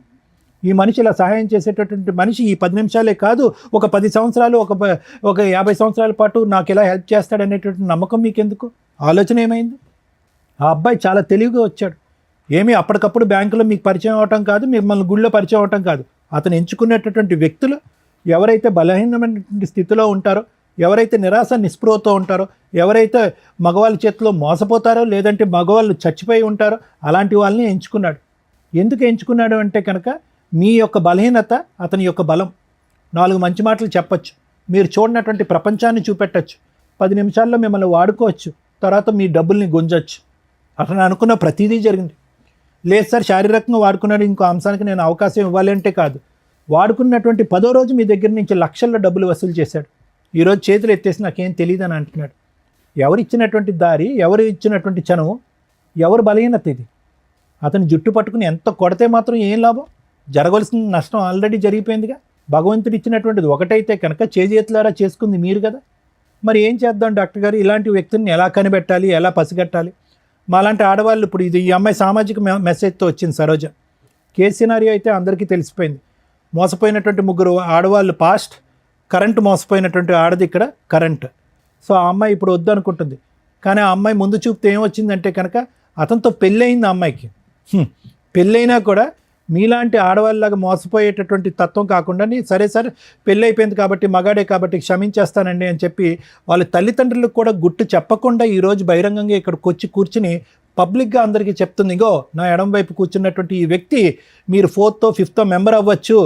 ఈ మనిషి ఇలా సహాయం చేసేటటువంటి మనిషి ఈ 10 నిమిషాలే కాదు, ఒక 10 సంవత్సరాలు ఒక 50 సంవత్సరాల పాటు నాకు ఇలా హెల్ప్ చేస్తాడనేటటువంటి నమ్మకం మీకు ఎందుకు? ఆలోచన ఏమైంది? ఆ అబ్బాయి చాలా తెలివిగా వచ్చాడు. ఏమీ అప్పటికప్పుడు బ్యాంకులో మీకు పరిచయం అవటం కాదు, మిమ్మల్ని గుళ్ళో పరిచయం అవటం కాదు. అతను ఎంచుకునేటటువంటి వ్యక్తులు ఎవరైతే బలహీనమైనటువంటి స్థితిలో ఉంటారో, ఎవరైతే నిరాశ నిస్పృహతో ఉంటారో, ఎవరైతే మగవాళ్ళ చేతిలో మోసపోతారో లేదంటే మగవాళ్ళు చచ్చిపోయి ఉంటారో అలాంటి వాళ్ళని ఎంచుకున్నాడు. ఎందుకు ఎంచుకున్నాడు అంటే కనుక మీ యొక్క బలహీనత అతని యొక్క బలం. 4 మంచి మాటలు చెప్పచ్చు, మీరు చూడనటువంటి ప్రపంచాన్ని చూపెట్టచ్చు, 10 నిమిషాల్లో మిమ్మల్ని వాడుకోవచ్చు, తర్వాత మీ డబ్బుల్ని గుంజచ్చు. అతను అనుకున్న ప్రతిదీ జరిగింది. లేదు సార్ శారీరకంగా వాడుకున్నాడు, ఇంకో అంశానికి నేను అవకాశం ఇవ్వాలి అంటే కాదు. వాడుకున్నటువంటి 10వ రోజు మీ దగ్గర నుంచి లక్షల్లో డబ్బులు వసూలు చేశాడు. ఈరోజు చేతులు ఎత్తేసి నాకేం తెలియదు అని అంటున్నాడు. ఎవరు ఇచ్చినటువంటి దారి, ఎవరు ఇచ్చినటువంటి చనువు, ఎవరు బలహీనత ఇది? అతను జుట్టు పట్టుకుని ఎంత కొడితే మాత్రం ఏం లాభం? జరగవలసిన నష్టం ఆల్రెడీ జరిగిపోయిందిగా. భగవంతుడు ఇచ్చినటువంటిది ఒకటైతే కనుక చేతులారా చేసుకుంది మీరు కదా. మరి ఏం చేద్దాం డాక్టర్ గారు? ఇలాంటి వ్యక్తుల్ని ఎలా కనిపెట్టాలి, ఎలా పసిగట్టాలి? మాలాంటి ఆడవాళ్ళు ఇప్పుడు ఈ అమ్మాయి సామాజిక మెసేజ్తో వచ్చింది సరోజ. కేసు సినారియో అయితే అందరికీ తెలిసిపోయింది. మోసపోయినటువంటి 3 ఆడవాళ్ళు పాస్ట్, కరెంటు మోసపోయినటువంటి ఆడది ఇక్కడ కరెంట్. సో ఆ అమ్మాయి ఇప్పుడు వద్దు అనుకుంటుంది. కానీ ఆ అమ్మాయి ముందు చూపుతే ఏమొచ్చిందంటే కనుక అతనితో పెళ్ళయింది. ఆ అమ్మాయికి పెళ్ళైనా కూడా మీలాంటి ఆడవాళ్ళలాగా మోసపోయేటటువంటి తత్వం కాకుండా సరే పెళ్ళి అయిపోయింది కాబట్టి మగాడే కాబట్టి క్షమించేస్తానండి అని చెప్పి వాళ్ళ తల్లిదండ్రులకు కూడా గుట్టు చెప్పకుండా ఈరోజు బహిరంగంగా ఇక్కడికి వచ్చి కూర్చుని పబ్లిక్గా అందరికీ చెప్తుంది, ఇగో నా ఎడం వైపు కూర్చున్నటువంటి ఈ వ్యక్తి మీరు 4th or 5th మెంబర్ అవ్వచ్చు,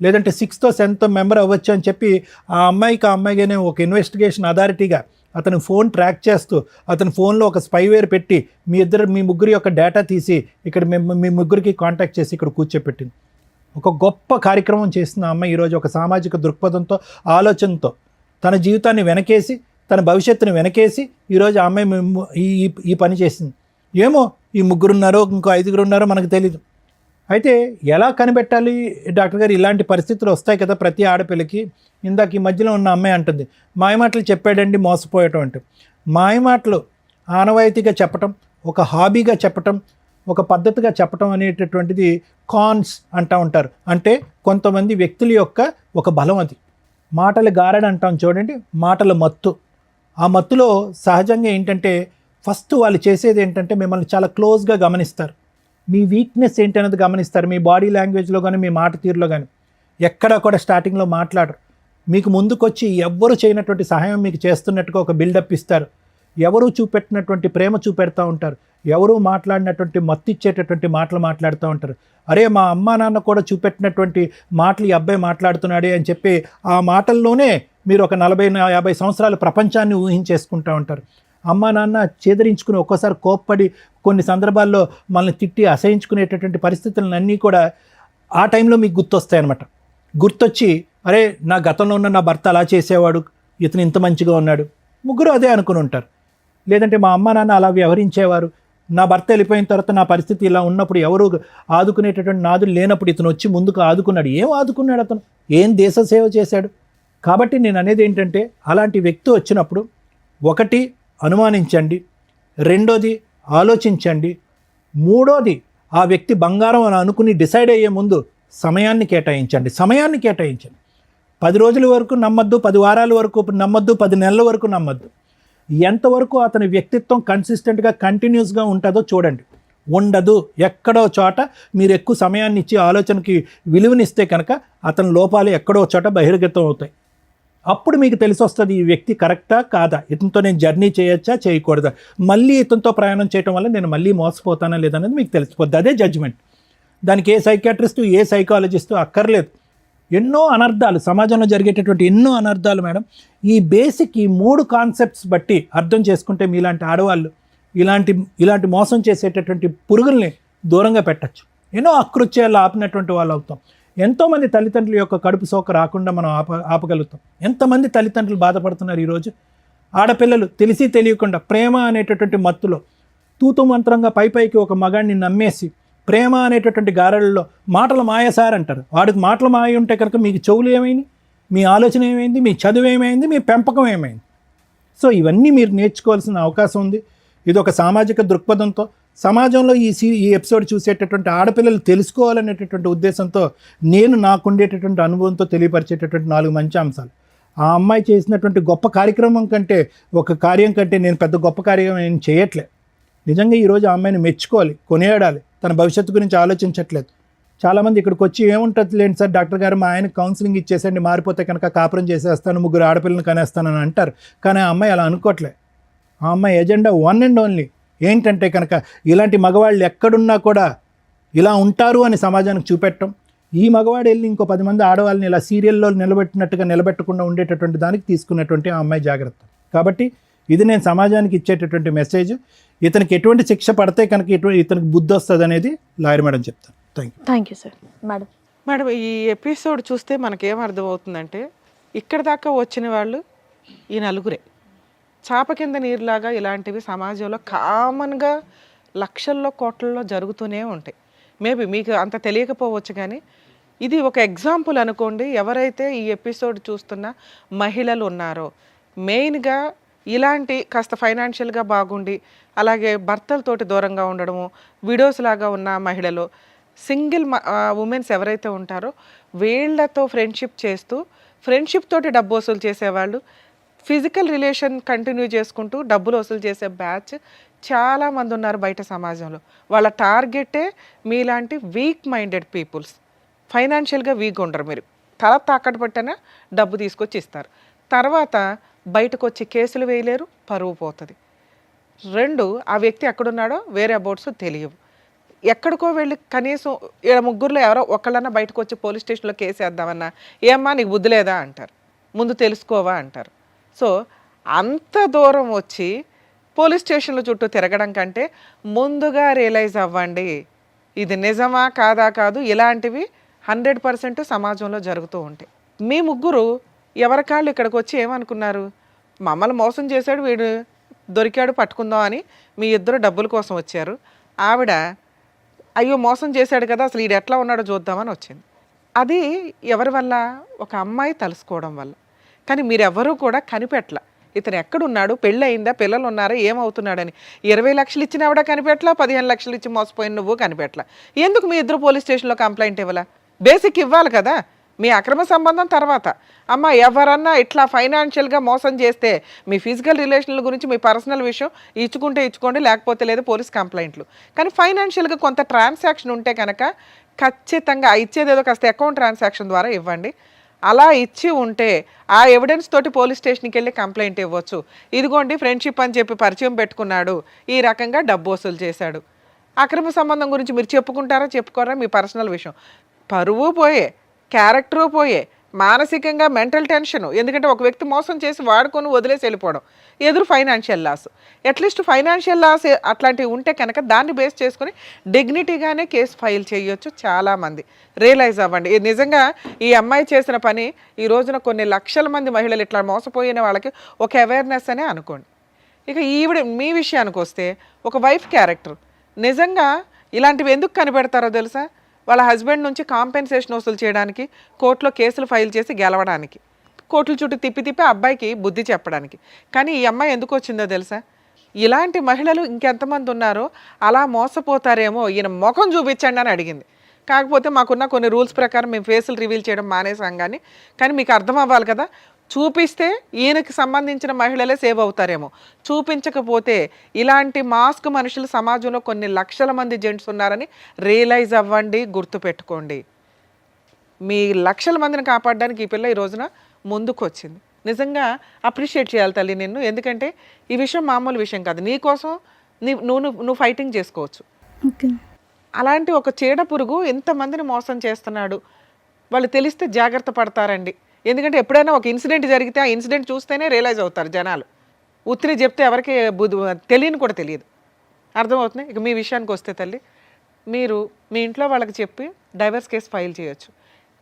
లేదంటే 6th or 7th మెంబర్ అవ్వచ్చు అని చెప్పి ఆ అమ్మాయిగానే ఒక ఇన్వెస్టిగేషన్ అథారిటీగా అతని ఫోన్ ట్రాక్ చేస్తూ అతని ఫోన్లో ఒక స్పైవేర్ పెట్టి మీ ముగ్గురి యొక్క డేటా తీసి ఇక్కడ మీ ముగ్గురికి కాంటాక్ట్ చేసి ఇక్కడ కూర్చోపెట్టింది. ఒక గొప్ప కార్యక్రమం చేసిన అమ్మాయి ఈరోజు ఒక సామాజిక దృక్పథంతో, ఆలోచనతో తన జీవితాన్ని వెనకేసి, తన భవిష్యత్తుని వెనకేసి ఈరోజు ఆ అమ్మాయి ఈ పని చేసింది. ఏమో ఈ 3 ఉన్నారో ఇంకో 5 ఉన్నారో మనకు తెలీదు. అయితే ఎలా కనిపెట్టాలి డాక్టర్ గారు? ఇలాంటి పరిస్థితులు వస్తాయి కదా ప్రతి ఆడపిల్లకి. ఇందాక ఈ మధ్యలో ఉన్న అమ్మాయి అంటుంది మాయమాటలు చెప్పాడండి మోసపోయటం అంటే. మాయమాటలు ఆనవాయితీగా చెప్పటం, ఒక హాబీగా చెప్పటం, ఒక పద్ధతిగా చెప్పటం అనేటటువంటిది కాన్స్ అంటూ ఉంటారు. అంటే కొంతమంది వ్యక్తుల యొక్క ఒక బలం అది. మాటలు గారడి అంటాం చూడండి, మాటల మత్తు. ఆ మత్తులో సహజంగా ఏంటంటే ఫస్ట్ వాళ్ళు చేసేది ఏంటంటే మిమ్మల్ని చాలా క్లోజ్గా గమనిస్తారు. మీ వీక్నెస్ ఏంటి అనేది గమనిస్తారు. మీ బాడీ లాంగ్వేజ్లో కానీ మీ మాట తీరులో కానీ ఎక్కడా కూడా స్టార్టింగ్లో మాట్లాడరు. మీకు ముందుకొచ్చి ఎవ్వరు చేయనటువంటి సహాయం మీకు చేస్తున్నట్టుగా ఒక బిల్డప్ ఇస్తారు. ఎవరు చూపెట్టినటువంటి ప్రేమ చూపెడతా ఉంటారు. ఎవరు మాట్లాడినటువంటి మత్తు ఇచ్చేటటువంటి మాటలు మాట్లాడుతూ ఉంటారు. అరే మా అమ్మా నాన్న కూడా చూపెట్టినటువంటి మాటలు ఈ అబ్బాయి మాట్లాడుతున్నాడే అని చెప్పి ఆ మాటల్లోనే మీరు ఒక 40-50 సంవత్సరాల ప్రపంచాన్ని ఊహించేసుకుంటూ ఉంటారు. అమ్మా నాన్న చేదరించుకుని ఒక్కోసారి కోప్పడి కొన్ని సందర్భాల్లో మనల్ని తిట్టి అసహించుకునేటటువంటి పరిస్థితులన్నీ కూడా ఆ టైంలో మీకు గుర్తొస్తాయన్నమాట. గుర్తొచ్చి అరే నా గతంలో ఉన్న నా భర్త అలా చేసేవాడు, ఇతను ఇంత మంచిగా ఉన్నాడు, ముగ్గురు అదే అనుకుని ఉంటారు. లేదంటే మా అమ్మ నాన్న అలా వ్యవహరించేవారు, నా భర్త వెళ్ళిపోయిన తర్వాత నా పరిస్థితి ఇలా ఉన్నప్పుడు ఎవరు ఆదుకునేటటువంటి నాదులు లేనప్పుడు ఇతను వచ్చి ముందుకు ఆదుకున్నాడు. ఏం ఆదుకున్నాడు అతను? ఏం దేశ సేవ చేశాడు? కాబట్టి నేను అనేది ఏంటంటే అలాంటి వ్యక్తి వచ్చినప్పుడు ఒకటి అనుమానించండి, రెండోది ఆలోచించండి, మూడోది ఆ వ్యక్తి బంగారం అని అనుకుని డిసైడ్ అయ్యే ముందు సమయాన్ని కేటాయించండి. 10 రోజుల వరకు నమ్మద్దు, 10 వారాల వరకు నమ్మద్దు, 10 నెలల వరకు నమ్మద్దు. ఎంతవరకు అతని వ్యక్తిత్వం కన్సిస్టెంట్గా కంటిన్యూస్గా ఉంటుందో చూడండి. ఉండదు, ఎక్కడో చోట మీరు ఎక్కువ సమయాన్ని ఇచ్చి ఆలోచనకి విలువనిస్తే కనుక అతని లోపాలు ఎక్కడో చోట బహిర్గతం అవుతాయి. అప్పుడు మీకు తెలిసి వస్తుంది ఈ వ్యక్తి కరెక్టా కాదా, ఇతనితో నేను జర్నీ చేయొచ్చా చేయకూడదా, మళ్ళీ ఇతనితో ప్రయాణం చేయడం వల్ల నేను మళ్ళీ మోసపోతానా లేదనేది మీకు తెలిసిపోద్ది. అదే జడ్జిమెంట్. దానికి ఏ సైకియాట్రిస్టు ఏ సైకాలజిస్టు అక్కర్లేదు. ఎన్నో అనర్థాలు సమాజంలో జరిగేటటువంటి ఎన్నో అనర్థాలు మేడం ఈ బేసిక్ ఈ 3 కాన్సెప్ట్స్ బట్టి అర్థం చేసుకుంటే మీలాంటి ఆడవాళ్ళు ఇలాంటి మోసం చేసేటటువంటి పురుగుల్ని దూరంగా పెట్టచ్చు. ఎన్నో అకృత్యాలు ఆపినటువంటి వాళ్ళు అవుతాం. ఎంతోమంది తల్లిదండ్రుల యొక్క కడుపు సోక రాకుండా మనం ఆపగలుగుతాం. ఎంతమంది తల్లిదండ్రులు బాధపడుతున్నారు ఈరోజు. ఆడపిల్లలు తెలిసి తెలియకుండా ప్రేమ అనేటటువంటి మత్తులో తూతు మంత్రంగా పైకి ఒక మగాడిని నమ్మేసి ప్రేమ అనేటటువంటి గారెలలో మాటలు మాయ సార్ అంటారు. వాడికి మాటలు మాయ ఉంటే కనుక మీకు చెవులు ఏమైంది, మీ ఆలోచన ఏమైంది, మీ చదువు ఏమైంది, మీ పెంపకం ఏమైంది. సో ఇవన్నీ మీరు నేర్చుకోవాల్సిన అవకాశం ఉంది. ఇది ఒక సామాజిక దృక్పథంతో సమాజంలో ఈ ఎపిసోడ్ చూసేటటువంటి ఆడపిల్లలు తెలుసుకోవాలనేటటువంటి ఉద్దేశంతో నేను నాకుండేటటువంటి అనుభవంతో తెలియపరిచేటటువంటి 4 మంచి అంశాలు. ఆ అమ్మాయి చేసినటువంటి గొప్ప కార్యక్రమం కంటే ఒక కార్యం కంటే నేను పెద్ద గొప్ప కార్యం ఏం చేయట్లే. నిజంగా ఈరోజు ఆ అమ్మాయిని మెచ్చుకోవాలి, కొనియాడాలి. తన భవిష్యత్తు గురించి ఆలోచించట్లేదు. చాలామంది ఇక్కడికి వచ్చి ఏముంటుంది లేండి సార్, డాక్టర్ గారు మా ఆయనకు కౌన్సిలింగ్ ఇచ్చేసండి, మారిపోతే కనుక కాపురం చేసేస్తాను, 3 ఆడపిల్లని కనేస్తానని అంటారు. కానీ ఆ అమ్మాయి అలా అనుకోవట్లే. ఆ అమ్మాయి ఎజెండా 1 and only ఏంటంటే కనుక ఇలాంటి మగవాళ్ళు ఎక్కడున్నా కూడా ఇలా ఉంటారు అని సమాజానికి చూపెట్టడం. ఈ మగవాడు వెళ్ళి ఇంకో 10 మంది ఆడవాళ్ళని ఇలా సీరియల్లో నిలబెట్టకుండా ఉండేటటువంటి దానికి తీసుకున్నటువంటి ఆ అమ్మాయి జాగ్రత్త. కాబట్టి ఇది నేను సమాజానికి ఇచ్చేటటువంటి మెసేజ్. ఇతనికి ఎటువంటి శిక్ష పడితే కనుక ఇతనికి బుద్ధి వస్తుంది అనేది లాయర్ మేడం చెప్తాను. Thank you sir. మేడం ఈ ఎపిసోడ్ చూస్తే మనకేం అర్థమవుతుందంటే ఇక్కడ దాకా వచ్చిన వాళ్ళు ఈ నలుగురే. చాప కింద నీరులాగా ఇలాంటివి సమాజంలో కామన్గా లక్షల్లో కోట్లలో జరుగుతూనే ఉంటాయి. మేబీ మీకు అంత తెలియకపోవచ్చు, కానీ ఇది ఒక ఎగ్జాంపుల్ అనుకోండి. ఎవరైతే ఈ ఎపిసోడ్ చూస్తున్న మహిళలు ఉన్నారో మెయిన్గా ఇలాంటి కాస్త ఫైనాన్షియల్గా బాగుండి అలాగే భర్తలతోటి దూరంగా ఉండడము, విడోస్ లాగా ఉన్న మహిళలు, సింగిల్ ఉమెన్స్ ఎవరైతే ఉంటారో వీళ్ళతో ఫ్రెండ్షిప్ చేస్తూ ఫ్రెండ్షిప్ తోటి డబ్బు వసూలు చేసేవాళ్ళు, ఫిజికల్ రిలేషన్ కంటిన్యూ చేసుకుంటూ డబ్బులు వసూలు చేసే బ్యాచ్ చాలామంది ఉన్నారు బయట సమాజంలో. వాళ్ళ టార్గెటే మీలాంటి వీక్ మైండెడ్ పీపుల్స్. ఫైనాన్షియల్గా వీక్ ఉండరు, మీరు తల తాకట్టు పట్టినా డబ్బు తీసుకొచ్చి ఇస్తారు. తర్వాత బయటకు వచ్చి కేసులు వేయలేరు, పరువు పోతుంది. 2 ఆ వ్యక్తి ఎక్కడున్నాడో వేరే అబౌట్స్ తెలియవు. ఎక్కడికో వెళ్ళి కనీసం 3 ఎవరో ఒకళ్ళన్నా బయటకు వచ్చి పోలీస్ స్టేషన్లో కేసు వేద్దామన్నా ఏమ్మా నీకు బుద్ధి లేదా అంటారు, ముందు తెలుసుకోవా అంటారు. సో అంత దూరం వచ్చి పోలీస్ స్టేషన్ల చుట్టూ తిరగడం కంటే ముందుగా రియలైజ్ అవ్వండి ఇది నిజమా కాదా కాదు. ఇలాంటివి 100% సమాజంలో జరుగుతూ ఉంటాయి. మీ 3 ఎవరికాళ్ళు ఇక్కడికి వచ్చి ఏమనుకున్నారు, మమ్మల్ని మోసం చేశాడు వీడు, దొరికాడు పట్టుకుందాం అని మీ 2 డబ్బుల కోసం వచ్చారు. ఆవిడ అయ్యో మోసం చేశాడు కదా అసలు వీడు ఎట్లా ఉన్నాడో చూద్దామని వచ్చింది. అది ఎవరి వల్ల? ఒక అమ్మాయి తలుసుకోవడం వల్ల. కానీ మీరెవరూ కూడా కనిపెట్టల ఇతను ఎక్కడున్నాడు, పెళ్ళి అయిందా, పిల్లలు ఉన్నారా, ఏమవుతున్నాడని. 20 లక్షలు ఇచ్చిన ఆవిడ కనిపెట్టలా, 15 లక్షలు ఇచ్చి మోసపోయిన నువ్వు కనిపెట్టలా. ఎందుకు మీ 2 పోలీస్ స్టేషన్లో కంప్లైంట్ ఇవ్వాలా? బేసిక్ ఇవ్వాలి కదా. మీ అక్రమ సంబంధం తర్వాత అమ్మ ఎవరన్నా ఇట్లా ఫైనాన్షియల్గా మోసం చేస్తే మీ ఫిజికల్ రిలేషన్ల గురించి మీ పర్సనల్ విషయం ఇచ్చుకోండి, లేకపోతే లేదు పోలీస్ కంప్లైంట్లు. కానీ ఫైనాన్షియల్గా కొంత ట్రాన్సాక్షన్ ఉంటే కనుక ఖచ్చితంగా ఇచ్చేది ఏదో కాస్త అకౌంట్ ట్రాన్సాక్షన్ ద్వారా ఇవ్వండి. అలా ఇచ్చి ఉంటే ఆ ఎవిడెన్స్ తోటి పోలీస్ స్టేషన్కి వెళ్ళి కంప్లైంట్ ఇవ్వచ్చు. ఇదిగోండి ఫ్రెండ్షిప్ అని చెప్పి పరిచయం పెట్టుకున్నాడు, ఈ రకంగా డబ్బు వసూలు చేశాడు. అక్రమ సంబంధం గురించి మీరు చెప్పుకుంటారా చెప్పుకోరా, మీ పర్సనల్ విషయం. పరువు పోయే, క్యారెక్టరు పోయే, మానసికంగా మెంటల్ టెన్షన్. ఎందుకంటే ఒక వ్యక్తి మోసం చేసి వాడుకొని వదిలేసి వెళ్ళిపోవడం, ఎదురు financial loss. At least financial loss అట్లాంటివి ఉంటే కనుక దాన్ని బేస్ చేసుకుని డిగ్నిటీగానే కేసు ఫైల్ చేయొచ్చు. చాలామంది రియలైజ్ అవ్వండి. నిజంగా ఈ అమ్మాయి చేసిన పని ఈ రోజున కొన్ని లక్షల మంది మహిళలు ఇట్లా మోసపోయిన వాళ్ళకి ఒక అవేర్నెస్ అనే అనుకోండి. ఇక ఈవిడ మీ విషయానికి వస్తే ఒక వైఫ్ క్యారెక్టర్. నిజంగా ఇలాంటివి ఎందుకు కనిపెడతారో తెలుసా? వాళ్ళ హస్బెండ్ నుంచి కాంపెన్సేషన్ వసూలు చేయడానికి, కోర్టులో కేసులు ఫైల్ చేసి గెలవడానికి, కోర్టుల చుట్టూ తిప్పి అబ్బాయికి బుద్ధి చెప్పడానికి. కానీ ఈ అమ్మాయి ఎందుకు వచ్చిందో తెలుసా? ఇలాంటి మహిళలు ఇంకెంతమంది ఉన్నారో అలా మోసపోతారేమో, ఈయన ముఖం చూపించండి అని అడిగింది. కాకపోతే మాకున్న కొన్ని రూల్స్ ప్రకారం మేము ఫేసులు రివీల్ చేయడం మానేసాం. కానీ మీకు అర్థం అవ్వాలి కదా, చూపిస్తే ఈయనకి సంబంధించిన మహిళలే సేవ్ అవుతారేమో, చూపించకపోతే ఇలాంటి మాస్క్ మనుషులు సమాజంలో కొన్ని లక్షల మంది జెంట్స్ ఉన్నారని రియలైజ్ అవ్వండి, గుర్తుపెట్టుకోండి. మీ లక్షల మందిని కాపాడడానికి ఈ పిల్ల ఈ రోజున ముందుకు వచ్చింది. నిజంగా అప్రిషియేట్ చేయాలి తల్లి నిన్ను. ఎందుకంటే ఈ విషయం మామూలు విషయం కాదు. నీ కోసం నువ్వు ఫైటింగ్ చేసుకోవచ్చు. ఓకే. అలాంటి ఒక చీడ పురుగు ఎంతమందిని మోసం చేస్తున్నాడు, వాళ్ళు తెలిస్తే జాగ్రత్త పడతారండి. ఎందుకంటే ఎప్పుడైనా ఒక ఇన్సిడెంట్ జరిగితే ఆ ఇన్సిడెంట్ చూస్తేనే రియలైజ్ అవుతారు జనాలు. ఉత్తిని చెప్తే ఎవరికి తెలియని కూడా తెలియదు. అర్థమవుతుంది. ఇక మీ విషయానికి వస్తే తల్లి, మీరు మీ ఇంట్లో వాళ్ళకి చెప్పి డైవర్స్ కేసు ఫైల్ చేయొచ్చు.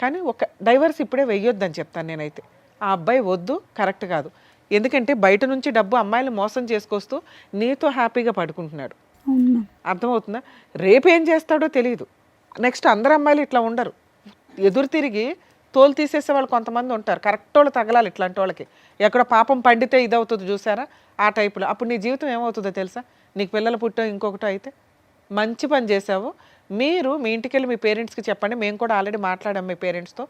కానీ ఒక డైవర్స్ ఇప్పుడే వెయ్యొద్దని చెప్తాను నేనైతే. ఆ అబ్బాయి వద్దు, కరెక్ట్ కాదు. ఎందుకంటే బయట నుంచి డబ్బు అమ్మాయిలు మోసం చేసుకొస్తూ నీతో హ్యాపీగా పడుకుంటున్నాడు. అవును మ్యామ్. అర్థమవుతుందా? రేపు ఏం చేస్తాడో తెలియదు. నెక్స్ట్ అందరు అమ్మాయిలు ఇట్లా ఉండరు. ఎదురు తిరిగి తోలు తీసేసే వాళ్ళు కొంతమంది ఉంటారు. కరెక్ట్ వాళ్ళు తగలాలి ఇట్లాంటి వాళ్ళకి. ఎక్కడో పాపం పండితే ఇదవుతుంది చూసారా, ఆ టైపులో. అప్పుడు నీ జీవితం ఏమవుతుందో తెలుసా? నీకు పిల్లలు పుట్టో ఇంకొకటో అయితే. మంచి పని చేసావు. మీరు మీ ఇంటికి వెళ్ళి మీ పేరెంట్స్కి చెప్పండి. మేము కూడా ఆల్రెడీ మాట్లాడాం మీ పేరెంట్స్తో.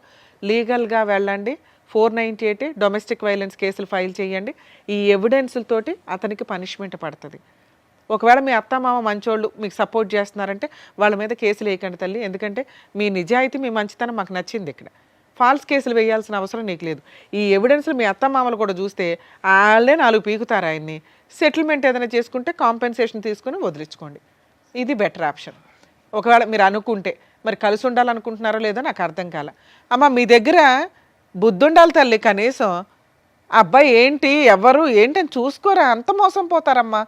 లీగల్గా వెళ్ళండి. 498 డొమెస్టిక్ వైలెన్స్ కేసులు ఫైల్ చేయండి. ఈ ఎవిడెన్స్లతోటి అతనికి పనిష్మెంట్ పడుతుంది. ఒకవేళ మీ అత్తమామ మంచోళ్ళు మీకు సపోర్ట్ చేస్తున్నారంటే వాళ్ళ మీద కేసులు వేయకండి తల్లి. ఎందుకంటే మీ నిజాయితీ, మీ మంచితనం మాకు నచ్చింది. ఇక్కడ ఫాల్స్ కేసులు వేయాల్సిన అవసరం నీకు లేదు. ఈ ఎవిడెన్స్లు మీ అత్తమామలు కూడా చూస్తే వాళ్ళే 4 పీకుతారు ఆయన్ని. సెటిల్మెంట్ ఏదైనా చేసుకుంటే కాంపెన్సేషన్ తీసుకుని వదిలించుకోండి. ఇది బెటర్ ఆప్షన్. ఒకవేళ మీరు అనుకుంటే, మరి కలిసి ఉండాలనుకుంటున్నారో లేదో నాకు అర్థం కాల. అమ్మ మీ దగ్గర బుద్ధి ఉండాలి తల్లి కనీసం. అబ్బాయి ఏంటి ఎవరు ఏంటి అని చూసుకోరా. అంత మోసం పోతారమ్మా.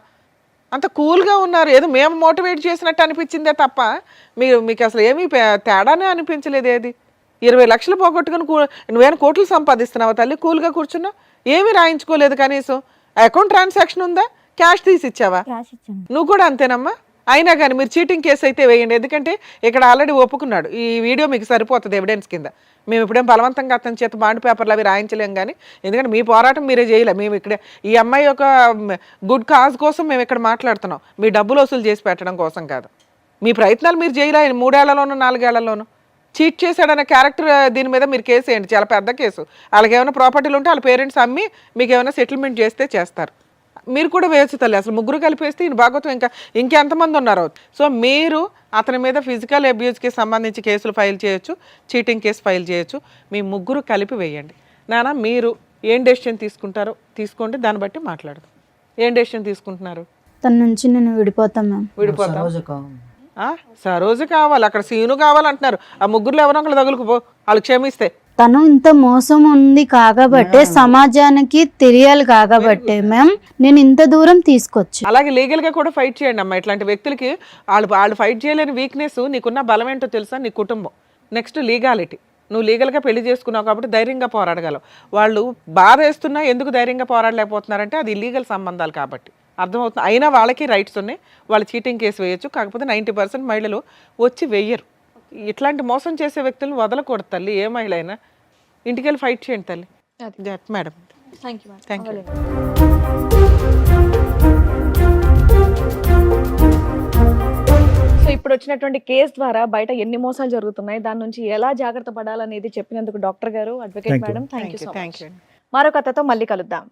అంత కూల్గా ఉన్నారు. ఏదో మేము మోటివేట్ చేసినట్టు అనిపించిందే తప్ప మీకు అసలు ఏమీ తేడానే అనిపించలేదు. ఏది 20 లక్షలు పోగొట్టుకుని నువ్వేమైనా కోట్లు సంపాదిస్తున్నావా తల్లి? కూల్గా కూర్చున్నావు, ఏమీ రాయించుకోలేదు. కనీసం అకౌంట్ ట్రాన్సాక్షన్ ఉందా? క్యాష్ తీసి ఇచ్చావా? క్యాష్ ఇచ్చాను. నువ్వు కూడా అంతేనమ్మా. అయినా కానీ మీరు చీటింగ్ కేసు అయితే వేయండి. ఎందుకంటే ఇక్కడ ఆల్రెడీ ఒప్పుకున్నాడు. ఈ వీడియో మీకు సరిపోతుంది ఎవిడెన్స్ కింద. మేము ఇప్పుడేం బలవంతంగా అతని చేత బాండ్ పేపర్లు అవి రాయించలేం. కానీ ఎందుకంటే మీ పోరాటం మీరే చేయలే. మేము ఇక్కడ ఈ అమ్మాయి యొక్క గుడ్ కాజ్ కోసం మేము ఇక్కడ మాట్లాడుతున్నాం. మీ డబ్బులు వసూలు చేసి పెట్టడం కోసం కాదు. మీ ప్రయత్నాలు మీరు చేయలే. 3 ఏళ్లలోనూ 4 ఏళ్లలోనూ చీట్ చేశాడనే క్యారెక్టర్ దీని మీద మీరు కేసు వేయండి. చాలా పెద్ద కేసు. వాళ్ళకి ఏమైనా ప్రాపర్టీలు ఉంటే వాళ్ళ పేరెంట్స్ అమ్మి మీకు ఏమైనా సెటిల్మెంట్ చేస్తే చేస్తారు. మీరు కూడా వేయచ్చు తల్లి. అసలు ముగ్గురు కలిపేస్తే ఈ భాగవతం ఇంకెంతమంది ఉన్నారు. సో మీరు అతని మీద ఫిజికల్ అబ్యూస్కి సంబంధించి కేసులు ఫైల్ చేయొచ్చు, చీటింగ్ కేసు ఫైల్ చేయొచ్చు. మీ ముగ్గురు కలిపి వేయండి. నాన్న మీరు ఏం డెసిషన్ తీసుకుంటారో తీసుకోండి. దాన్ని బట్టి మాట్లాడదాం. ఏం డెసిషన్ తీసుకుంటున్నారు? తన నుంచి నేను విడిపోతాను మ్యామ్. విడిపోతాం. సరోజ కావాలి. సరోజు కావాలి, అక్కడ సీను కావాలంటున్నారు. ఆ ముగ్గురులో ఎవరో ఒకళ్ళు తగులుకుపో, వాళ్ళు క్షమిస్తే. తను ఇంత మోసం ఉంది కాకబట్టే సమాజానికి తెలియాలి కాకబట్టే మ్యామ్ నేను ఇంత దూరం తీసుకొచ్చి. అలాగే లీగల్ గా కూడా ఫైట్ చేయండి అమ్మా. ఇట్లాంటి వ్యక్తులకి వాళ్ళు ఫైట్ చేయలేని వీక్నెస్ నీకున్న బలం ఏంటో తెలుసా? నీ కుటుంబం. Next legality. నువ్వు లీగల్గా పెళ్లి చేసుకున్నావు కాబట్టి ధైర్యంగా పోరాడగలవు. వాళ్ళు బాధ వేస్తున్నా ఎందుకు ధైర్యంగా పోరాడలేకపోతున్నారంటే అది ఇల్లీగల్ సంబంధాలు కాబట్టి. అర్థమవుతుంది. అయినా వాళ్ళకి రైట్స్ ఉన్నాయి. వాళ్ళు చీటింగ్ కేసు వేయొచ్చు. కాకపోతే 90% మహిళలు వచ్చి వెయ్యరు. ఇట్లాంటి మోసం చేసే వ్యక్తులను వదలకూడదు తల్లి. ఏ మహిళ అయినా ఇంటికి వెళ్ళి ఫైట్ చేయండి తల్లి. Madam thank you. సో ఇప్పుడు వచ్చినటువంటి కేసు ద్వారా బయట ఎన్ని మోసాలు జరుగుతున్నాయి, దాని నుంచి ఎలా జాగ్రత్త పడాలనేది చెప్పినందుకు డాక్టర్ గారు, advocate madam, thank you so much. మరొక కథతో మళ్ళీ కలుద్దాం.